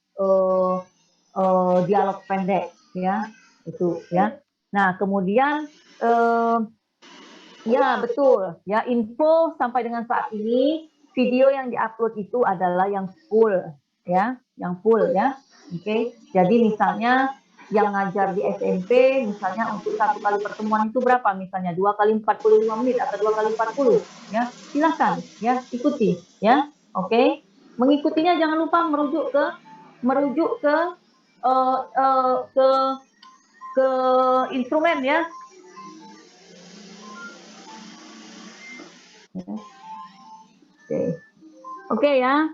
dialog pendek ya itu ya. Nah kemudian ya betul ya, info sampai dengan saat ini video yang diupload itu adalah yang full ya, yang full ya. Oke, jadi misalnya yang ngajar di SMP misalnya untuk satu kali pertemuan itu berapa, misalnya 2 kali 45 menit atau 2 kali 40 ya, silahkan ya ikuti ya. Oke, mengikutinya jangan lupa merujuk ke instrumen ya. Oke ya.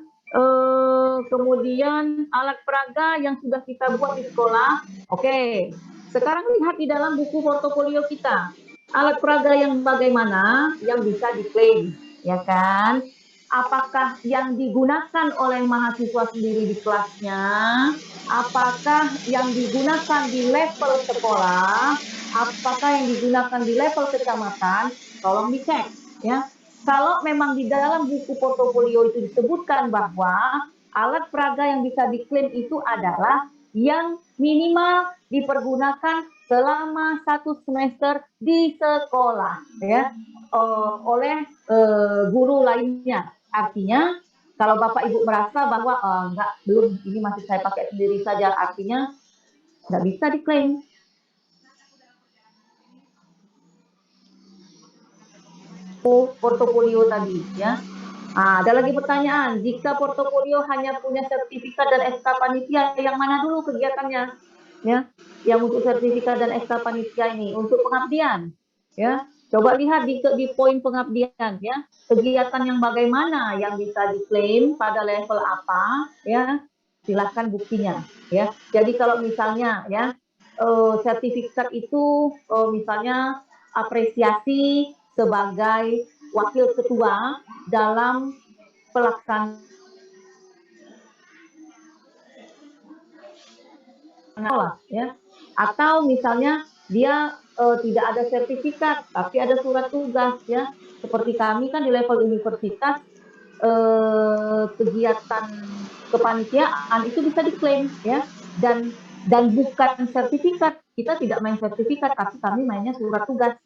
Kemudian alat peraga yang sudah kita buat di sekolah. Oke. Sekarang lihat di dalam buku portofolio kita. Alat peraga yang bagaimana yang bisa diklaim, ya kan? Apakah yang digunakan oleh mahasiswa sendiri di kelasnya? Apakah yang digunakan di level sekolah? Apakah yang digunakan di level kecamatan? Tolong dicek, ya. Kalau memang di dalam buku portofolio itu disebutkan bahwa alat peraga yang bisa diklaim itu adalah yang minimal dipergunakan selama 1 semester di sekolah ya oleh guru lainnya. Artinya kalau Bapak Ibu merasa bahwa enggak, belum, ini masih saya pakai sendiri saja, artinya nggak bisa diklaim. Portofolio tadi ya. Ada lagi pertanyaan, jika portofolio hanya punya sertifikat dan SK panitia, yang mana dulu kegiatannya? Ya, yang untuk sertifikat dan SK panitia ini untuk pengabdian. Ya, coba lihat di poin pengabdian ya, kegiatan yang bagaimana yang bisa diklaim pada level apa ya, silakan buktinya ya. Jadi kalau misalnya ya sertifikat itu misalnya apresiasi sebagai wakil ketua dalam pelaksanaan ya, atau misalnya dia tidak ada sertifikat tapi ada surat tugas ya, seperti kami kan di level universitas kegiatan kepanitiaan itu bisa diklaim ya, dan bukan sertifikat, kita tidak main sertifikat tapi kami mainnya surat tugas.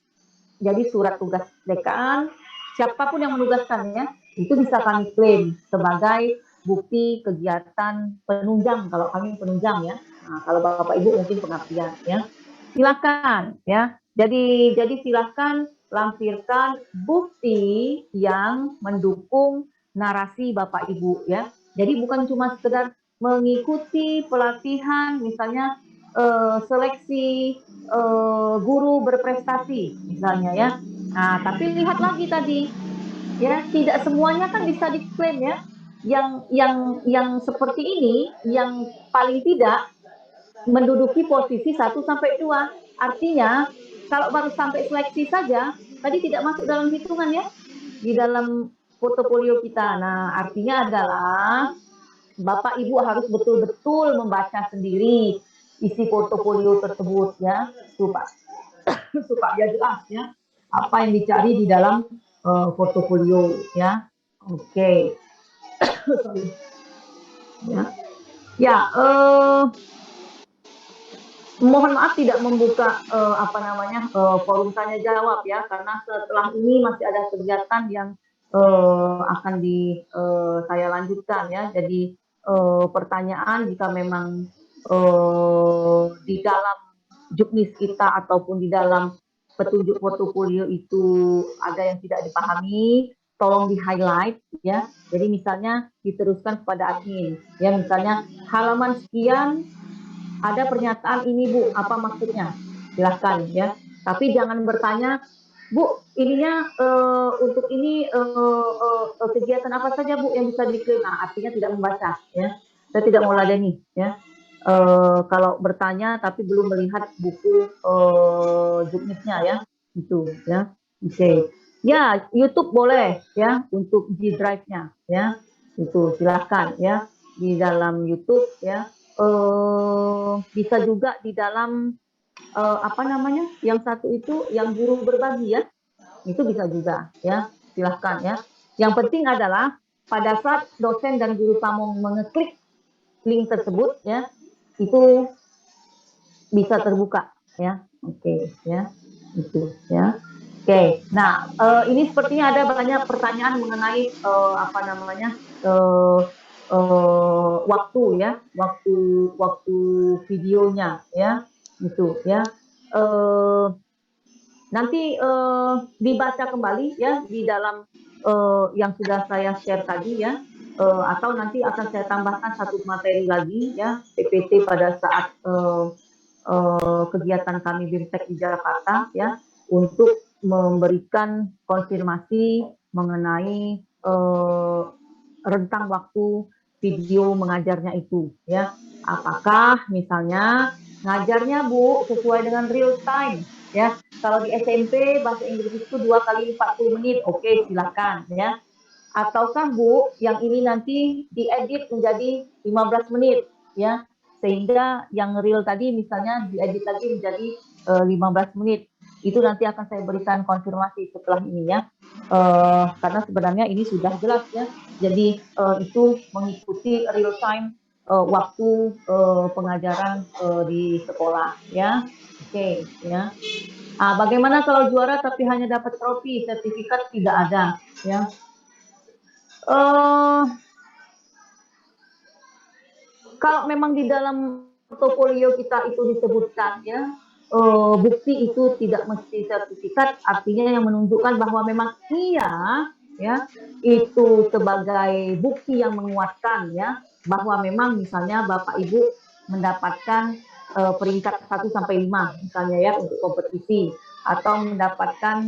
Jadi surat tugas dekan, siapapun yang menugaskan ya, itu bisa kami klaim sebagai bukti kegiatan penunjang, kalau kami penunjang ya. Nah, kalau Bapak Ibu mungkin pengabdian ya. Silakan ya. Jadi silakan lampirkan bukti yang mendukung narasi Bapak Ibu ya. Jadi bukan cuma sekedar mengikuti pelatihan misalnya seleksi guru berprestasi misalnya ya. Nah, tapi lihat lagi tadi ya, tidak semuanya kan bisa diklaim ya. Yang seperti ini yang paling tidak menduduki posisi 1 sampai 2. Artinya kalau baru sampai seleksi saja tadi tidak masuk dalam hitungan ya di dalam portofolio kita. Nah, artinya adalah Bapak Ibu harus betul-betul membaca sendiri isi portofolio tersebut ya, supaya jelas ya apa yang dicari di dalam portofolio ya. Oke. Ya. Ya, mohon maaf tidak membuka forum tanya jawab ya, karena setelah ini masih ada kegiatan yang akan saya lanjutkan ya. Jadi pertanyaan jika memang di dalam juknis kita ataupun di dalam petunjuk portofolio itu ada yang tidak dipahami, tolong di highlight ya. Jadi misalnya diteruskan kepada admin ya, misalnya halaman sekian ada pernyataan ini Bu, apa maksudnya? Silahkan ya. Tapi jangan bertanya, Bu, ininya untuk ini kegiatan apa saja Bu yang bisa diklaim? Nah, artinya tidak membaca ya. Saya tidak mau ladeni ya. Kalau bertanya tapi belum melihat buku juknisnya ya, itu ya. Oke. Ya, YouTube boleh ya untuk G Drive-nya ya. Itu silahkan ya di dalam YouTube ya. Bisa juga di dalam yang satu itu yang guru berbagi ya, itu bisa juga ya, silahkan ya. Yang penting adalah pada saat dosen dan guru kamu mengeklik link tersebut ya, itu bisa terbuka ya. Oke ya, itu ya. Oke, nah ini sepertinya ada banyak pertanyaan mengenai waktu ya, waktu videonya ya, gitu ya. Nanti dibaca kembali ya di dalam yang sudah saya share tadi ya, atau nanti akan saya tambahkan satu materi lagi ya, PPT pada saat kegiatan kami BIMTEK di Jakarta ya, untuk memberikan konfirmasi mengenai rentang waktu video mengajarnya itu ya. Apakah misalnya ngajarnya Bu sesuai dengan real time ya. Kalau di SMP bahasa Inggris itu 2 kali 40 menit, oke silakan ya. Ataukah Bu yang ini nanti diedit menjadi 15 menit ya, sehingga yang real tadi misalnya diedit lagi menjadi 15 menit. Itu nanti akan saya berikan konfirmasi setelah ini ya, karena sebenarnya ini sudah jelas ya. Jadi itu mengikuti real time waktu pengajaran di sekolah ya. Oke ya. Bagaimana kalau juara tapi hanya dapat trofi, sertifikat tidak ada ya. Kalau memang di dalam portofolio kita itu disebutkan ya, bukti itu tidak mesti sertifikat, artinya yang menunjukkan bahwa memang iya ya, itu sebagai bukti yang menguatkan ya, bahwa memang misalnya Bapak Ibu mendapatkan peringkat 1 sampai 5 misalnya ya untuk kompetisi, atau mendapatkan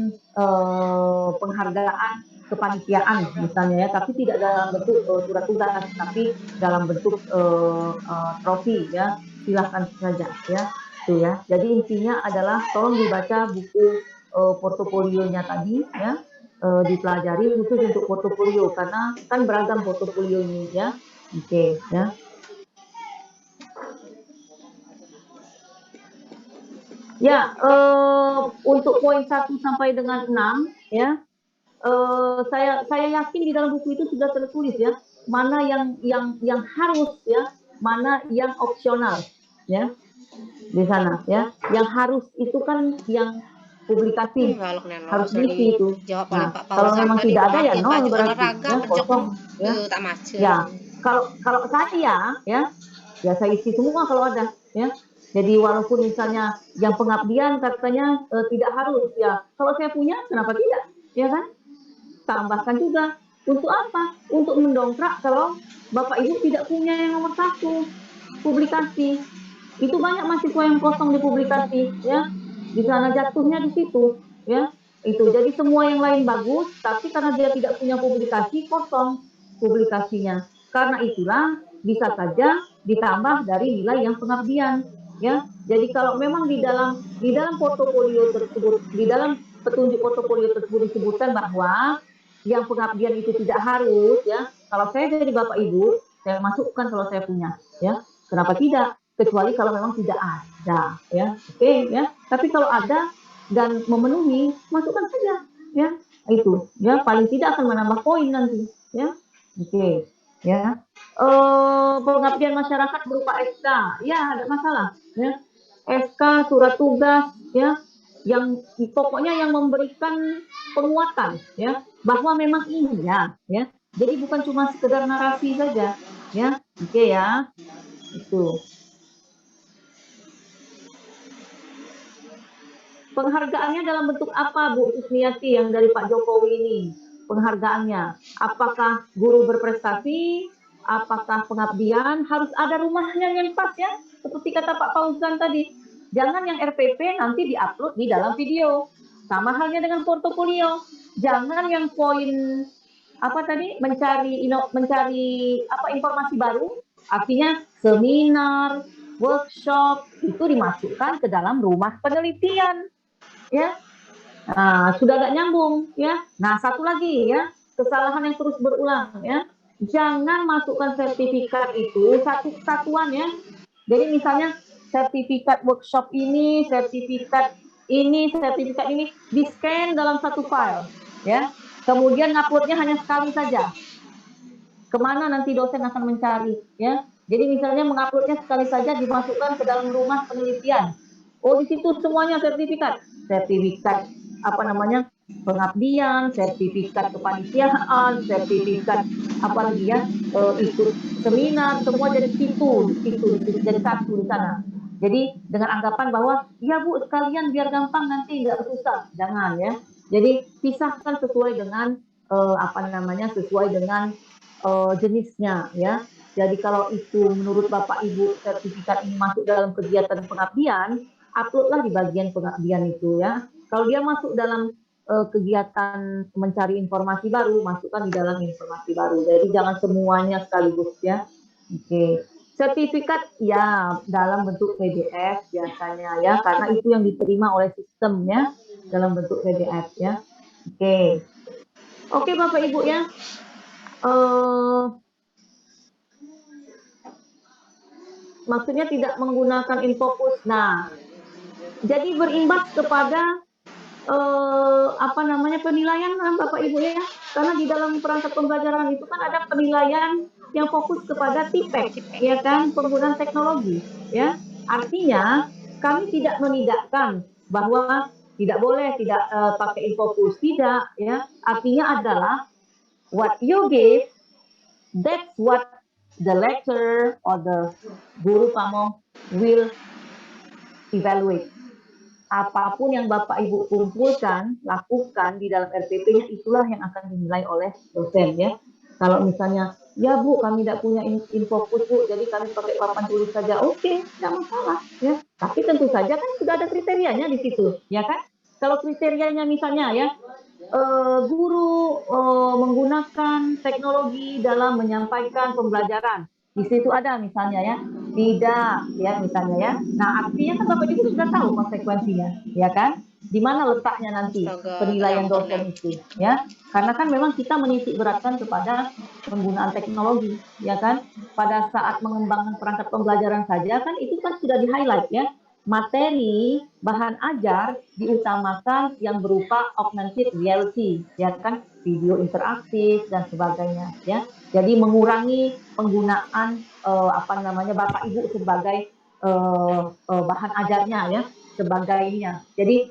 penghargaan kepanitiaan misalnya ya, tapi tidak dalam bentuk surat tugas, tapi dalam bentuk trofi ya, silahkan saja ya, itu ya. Jadi intinya adalah tolong dibaca buku portofolionya tadi ya, dipelajari khusus untuk portofolio karena kan beragam portofolio ini ya. Oke ya. Ya, untuk poin 1 sampai dengan 6 ya, saya yakin di dalam buku itu sudah tertulis ya, mana yang harus ya, mana yang opsional ya, di sana ya. Yang harus itu kan yang publikasi, harus diisi itu. Nah, kalau memang tidak ada ya nol berarti ya, kosong ya. Ya, kalau saya ya saya isi semua kalau ada ya. Jadi walaupun misalnya yang pengabdian katanya tidak harus ya, kalau saya punya kenapa tidak ya kan, tambahkan juga. Untuk apa? Untuk mendongkrak kalau Bapak Ibu tidak punya yang nomor 1 publikasi. Itu banyak mahasiswa yang kosong di publikasi ya, di sana jatuhnya di situ ya. Itu jadi semua yang lain bagus, tapi karena dia tidak punya publikasi, kosong publikasinya. Karena itulah bisa saja ditambah dari nilai yang pengabdian ya. Jadi kalau memang di dalam portofolio tersebut, di dalam petunjuk portofolio tersebut disebutkan bahwa yang pengabdian itu tidak harus ya. Kalau saya jadi Bapak Ibu, saya masukkan kalau saya punya ya. Kenapa tidak? Kecuali kalau memang tidak ada ya. Oke ya. Tapi kalau ada dan memenuhi, masukkan saja ya. Itu ya, paling tidak akan menambah poin nanti ya. Oke ya. Pengabdian masyarakat berupa SK, ya ada masalah ya. SK, surat tugas, ya, yang pokoknya yang memberikan penguatan, ya, bahwa memang iya, ya. Jadi bukan cuma sekedar narasi saja, ya. Oke ya, itu. Penghargaannya dalam bentuk apa, Bu Kusmiati, yang dari Pak Jokowi ini? Penghargaannya, apakah guru berprestasi, apakah pengabdian, harus ada rumahnya yang pas ya, seperti kata Pak Fauzan tadi. Jangan yang RPP nanti diupload di dalam video. Sama halnya dengan portofolio. Jangan yang poin apa tadi, mencari apa informasi baru, artinya seminar, workshop itu dimasukkan ke dalam rumah penelitian, ya. Nah, sudah agak nyambung, ya. Nah, satu lagi ya, kesalahan yang terus berulang, ya. Jangan masukkan sertifikat itu satu kesatuan, ya. Jadi misalnya sertifikat workshop ini, sertifikat ini di-scan dalam satu file, ya. Kemudian uploadnya hanya sekali saja. Kemana nanti dosen akan mencari, ya. Jadi misalnya menguploadnya sekali saja, dimasukkan ke dalam rumah penelitian. Oh, di situ semuanya sertifikat apa namanya, pengabdian, sertifikat kepanitiaan, sertifikat apa lagi ya, ikut seminar, semua jadi situ jadi satu di sana. Jadi dengan anggapan bahwa ya Bu, sekalian biar gampang, nanti nggak susah, jangan ya. Jadi pisahkan sesuai dengan apa namanya, sesuai dengan jenisnya ya. Jadi kalau itu menurut Bapak Ibu sertifikat ini masuk dalam kegiatan pengabdian, uploadlah di bagian pengabdian itu ya. Kalau dia masuk dalam kegiatan mencari informasi baru, masukkan di dalam informasi baru. Jadi jangan semuanya sekaligus ya. Oke. Sertifikat ya dalam bentuk PDF biasanya ya, karena itu yang diterima oleh sistem ya, dalam bentuk PDF ya. Oke. Oke Bapak Ibu ya. Maksudnya tidak menggunakan infocus. Nah, jadi berimbas kepada apa namanya, penilaian kan Bapak Ibu ya, karena di dalam perangkat pembelajaran itu kan ada penilaian yang fokus kepada TIPEK, ya kan, penggunaan teknologi, ya. Artinya kami tidak menidakkan bahwa tidak boleh tidak pakai infocus, tidak, ya. Artinya adalah what you give, that's what the lecturer or the guru kamu will evaluate. Apapun yang Bapak Ibu kumpulkan, lakukan di dalam RPP-nya, itulah yang akan dinilai oleh dosen ya. Kalau misalnya, ya Bu, kami tidak punya infocus Bu, jadi kami pakai papan tulis saja, oke, tidak masalah ya. Tapi tentu saja kan sudah ada kriterianya di situ, ya kan? Kalau kriterianya misalnya ya, guru menggunakan teknologi dalam menyampaikan pembelajaran. Di situ ada misalnya ya, tidak ya misalnya ya. Nah, artinya kan Bapak Ibu sudah tahu konsekuensinya, ya kan? Di mana letaknya nanti penilaian dosen itu, ya? Karena kan memang kita menitik beratkan kepada penggunaan teknologi, ya kan? Pada saat mengembangkan perangkat pembelajaran saja kan itu kan sudah di-highlight ya. Materi bahan ajar diutamakan yang berupa augmented reality, ya kan, video interaktif dan sebagainya, ya. Jadi mengurangi penggunaan apa namanya, Bapak Ibu sebagai bahan ajarnya, ya, sebagainya. Jadi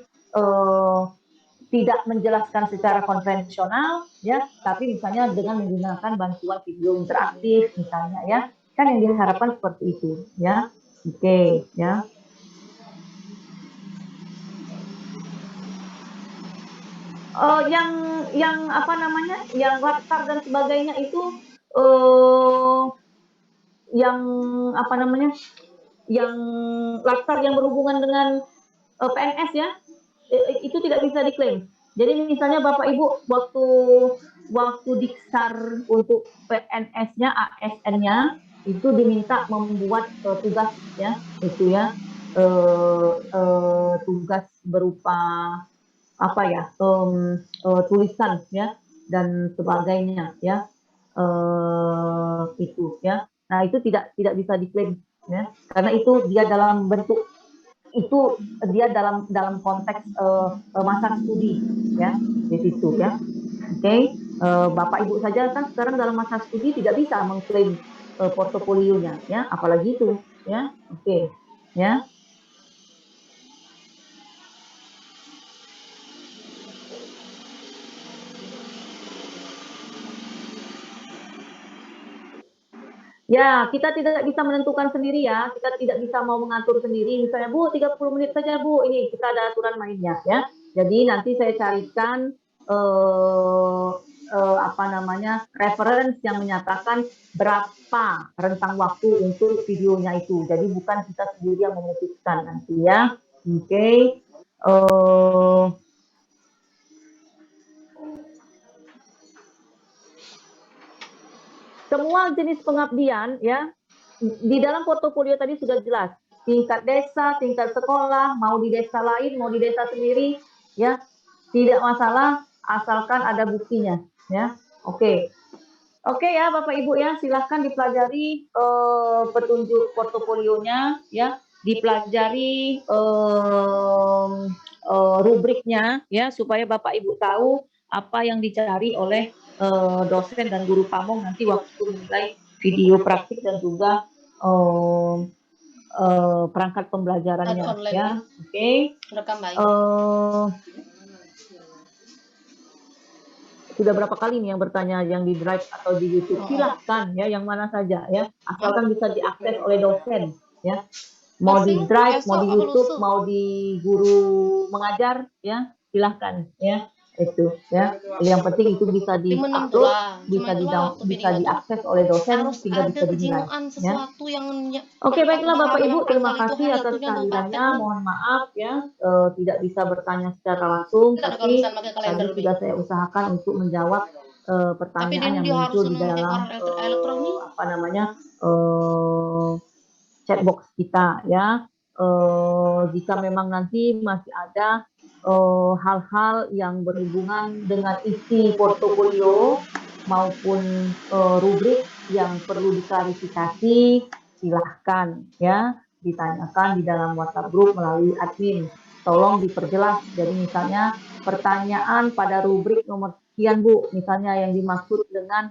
tidak menjelaskan secara konvensional, ya, tapi misalnya dengan menggunakan bantuan video interaktif, misalnya, ya, kan yang diharapkan seperti itu, ya. Oke, ya. Yang apa namanya, yang latar dan sebagainya itu yang apa namanya, yang latar yang berhubungan dengan PNS ya, itu tidak bisa diklaim. Jadi misalnya Bapak Ibu waktu diksar untuk PNS-nya, ASN-nya itu diminta membuat tugas ya, itu ya, tugas berupa apa ya, tulisan ya dan sebagainya ya, itu ya. Nah itu tidak bisa diklaim ya, karena itu dia dalam bentuk, itu dia dalam konteks masa studi ya, di situ ya. Oke. Bapak Ibu saja kan sekarang dalam masa studi tidak bisa mengklaim portofolionya ya, apalagi itu ya. Oke. Ya. Ya, kita tidak bisa menentukan sendiri ya, kita tidak bisa mau mengatur sendiri, misalnya, "Bu, 30 menit saja Bu, ini kita ada aturan mainnya," ya. Jadi nanti saya carikan, apa namanya, reference yang menyatakan berapa rentang waktu untuk videonya itu. Jadi bukan kita sendiri yang memutuskan nanti ya. Oke. Semua jenis pengabdian ya, di dalam portofolio tadi sudah jelas, tingkat desa, tingkat sekolah, mau di desa lain, mau di desa sendiri, ya, tidak masalah asalkan ada buktinya, ya. Oke. Oke ya Bapak Ibu ya, silahkan dipelajari petunjuk portofolionya ya, dipelajari rubriknya ya, supaya Bapak Ibu tahu apa yang dicari oleh dosen dan guru pamong nanti waktu menilai video praktik dan juga perangkat pembelajarannya ya. Oke. Sudah berapa kali nih yang bertanya yang di Drive atau di YouTube? Silahkan ya, yang mana saja ya, asalkan bisa diakses oleh dosen ya. Mau di Drive, mau di YouTube, mau di guru mengajar ya, silahkan ya. Itu ya, yang penting itu bisa di-upload, bisa diakses oleh dosen sehingga bisa dinilai ya. Oke, baiklah Bapak Ibu, terima kasih atas kehadirannya. Mohon maaf ya, tidak bisa bertanya secara langsung, tapi tadi sudah saya usahakan untuk menjawab pertanyaan yang muncul di dalam apa namanya chatbox kita ya. Jika memang nanti masih ada hal-hal yang berhubungan dengan isi portofolio maupun rubrik yang perlu diklarifikasi, silahkan ya ditanyakan di dalam WhatsApp group melalui admin. Tolong diperjelas. Jadi misalnya pertanyaan pada rubrik nomor sekian Bu, misalnya yang dimaksud dengan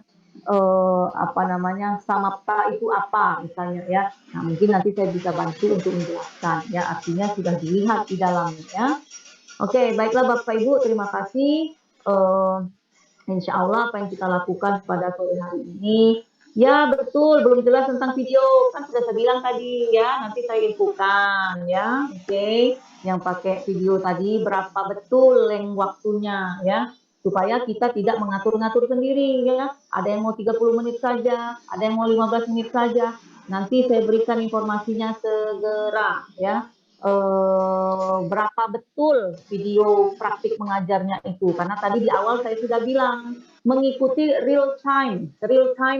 apa namanya samapta itu apa misalnya ya. Nah mungkin nanti saya bisa bantu untuk menjelaskan ya, artinya sudah dilihat di dalamnya. Oke, baiklah Bapak Ibu, terima kasih. Insya Allah apa yang kita lakukan pada sore hari ini, ya betul, belum jelas tentang video, kan sudah saya bilang tadi ya, nanti saya infokan ya, oke. Yang pakai video tadi berapa betul length waktunya ya, supaya kita tidak mengatur-ngatur sendiri ya. Ada yang mau 30 menit saja, ada yang mau 15 menit saja. Nanti saya berikan informasinya segera ya. Berapa betul video praktik mengajarnya itu, karena tadi di awal saya sudah bilang mengikuti real time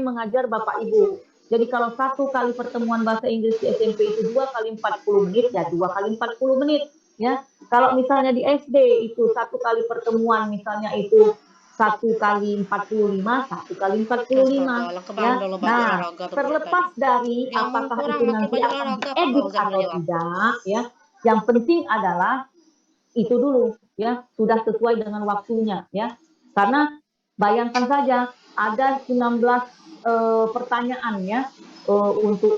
mengajar Bapak Ibu. Jadi kalau 1 kali pertemuan bahasa Inggris di SMP itu 2 kali 40 menit ya 2 kali 40 menit ya. Kalau misalnya di SD itu 1 kali pertemuan misalnya itu 1 kali 45, 1 kali 45 ya. Nah, terlepas dari apakah itu nanti akan diedit atau tidak ya, yang penting adalah itu dulu ya, sudah sesuai dengan waktunya ya. Karena bayangkan saja ada 19 pertanyaan ya untuk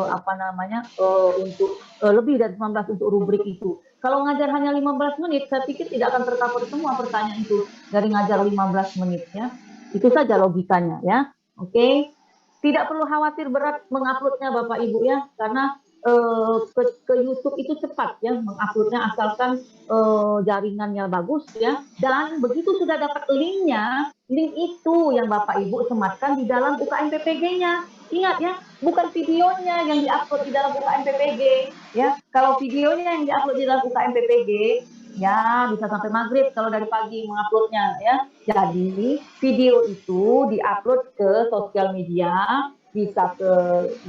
apa namanya untuk lebih dari 19 untuk rubrik itu. Kalau ngajar hanya 15 menit, saya pikir tidak akan tercover semua pertanyaan itu dari ngajar 15 menit ya. Itu saja logikanya ya. Oke. Tidak perlu khawatir berat menguploadnya Bapak Ibu ya, karena ke YouTube itu cepat ya menguploadnya asalkan jaringannya bagus ya. Dan begitu sudah dapat linknya, link itu yang Bapak Ibu sematkan di dalam UKM PPG-nya. Ingat ya, bukan videonya yang diupload di dalam UKM PPG ya. Kalau videonya yang diupload di dalam UKM PPG ya bisa sampai maghrib kalau dari pagi menguploadnya ya. Jadi video itu diupload ke sosial media, bisa ke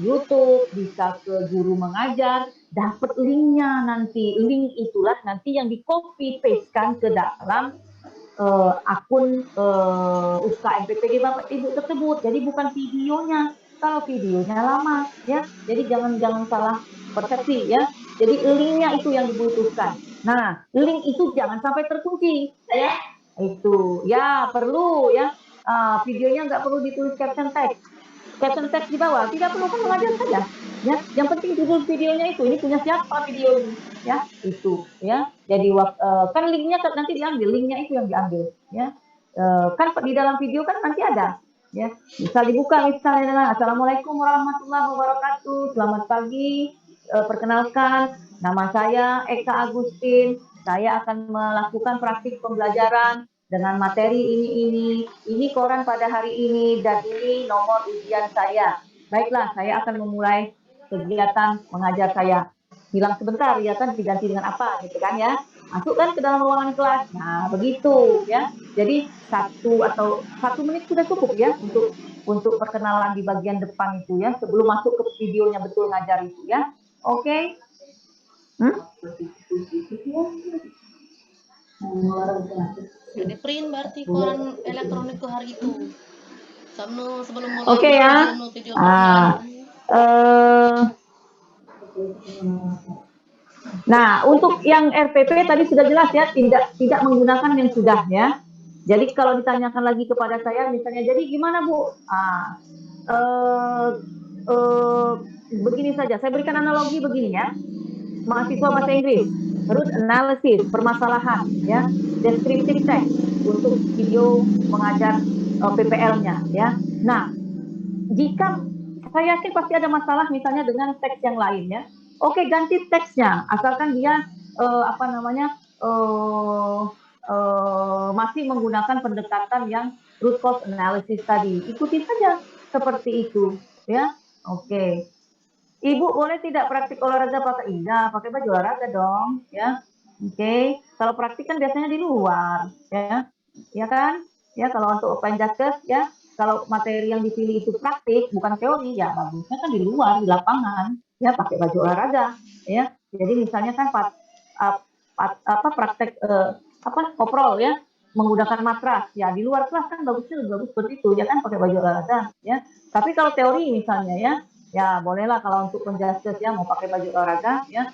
YouTube, bisa ke guru mengajar, dapat linknya nanti. Link itulah nanti yang di copy paste-kan ke dalam akun UKM PPG Bapak Ibu tersebut. Jadi bukan videonya. Kalau videonya lama ya. Jadi jangan salah persepsi ya. Jadi linknya itu yang dibutuhkan. Nah, link itu jangan sampai terkunci ya. Itu ya perlu ya. Videonya nggak perlu ditulis caption text. Caption text di bawah tidak perlu, kan mengajar saja ya. Yang penting judul videonya itu, ini punya siapa video ini ya, itu ya. Jadi kan linknya nanti diambil, linknya itu yang diambil ya. Kan di dalam video kan nanti ada Ya, bisa dibuka misalnya dengan Assalamualaikum warahmatullahi wabarakatuh. Selamat pagi. Perkenalkan, nama saya Eka Agustin. Saya akan melakukan praktik pembelajaran dengan materi ini. Ini koran pada hari ini dan ini nomor ujian saya. Baiklah, saya akan memulai kegiatan mengajar saya. Hilang sebentar, ya kan, diganti dengan apa gitu kan ya. Masukkan ke dalam ruangan kelas. Nah, begitu ya. Jadi 1 menit sudah cukup ya untuk perkenalan di bagian depan itu ya, sebelum masuk ke videonya betul ngajar itu ya. Oke. Jadi print berarti koran elektronik ke hari itu. Sebelum mulai Oke ya. video Nah, untuk yang RPP tadi sudah jelas ya, tidak menggunakan yang sudah ya. Jadi kalau ditanyakan lagi kepada saya, misalnya, jadi gimana Bu? Begini saja, saya berikan analogi begini ya. Mahasiswa bahasa Inggris, root analysis, permasalahan, ya, descriptive text untuk video mengajar PPL-nya, ya. Nah, jika saya yakin pasti ada masalah misalnya dengan teks yang lain ya. Oke, ganti teksnya, asalkan dia masih menggunakan pendekatan yang root cause analysis tadi. Ikuti saja seperti itu, ya. Oke. Ibu boleh tidak praktik olahraga pakai pakai baju olahraga dong, ya. Oke. Kalau praktik kan biasanya di luar, ya. Ya kan? Ya, kalau untuk open jaskes ya, kalau materi yang dipilih itu praktik bukan teori, ya bagusnya kan di luar, di lapangan, ya pakai baju olahraga, ya. Jadi misalnya kan praktek koprol ya, menggunakan matras, ya di luar kelas kan bagusnya lebih bagus seperti itu, ya kan pakai baju olahraga, ya. Tapi kalau teori misalnya ya bolehlah kalau untuk penjaskes ya mau pakai baju olahraga ya,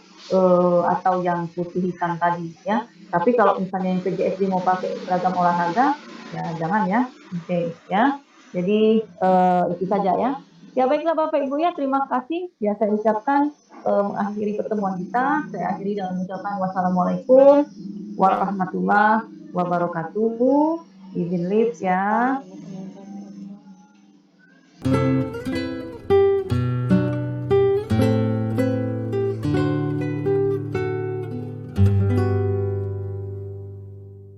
atau yang putih hitam tadi ya. Tapi kalau misalnya yang PJSD mau pakai seragam olahraga, ya jangan ya. Oke ya. Jadi itu saja ya. Ya baiklah Bapak Ibu ya, terima kasih. Ya saya ucapkan mengakhiri pertemuan kita. Saya akhiri dengan mengucapkan wassalamualaikum warahmatullahi wabarakatuh. Izin lift ya.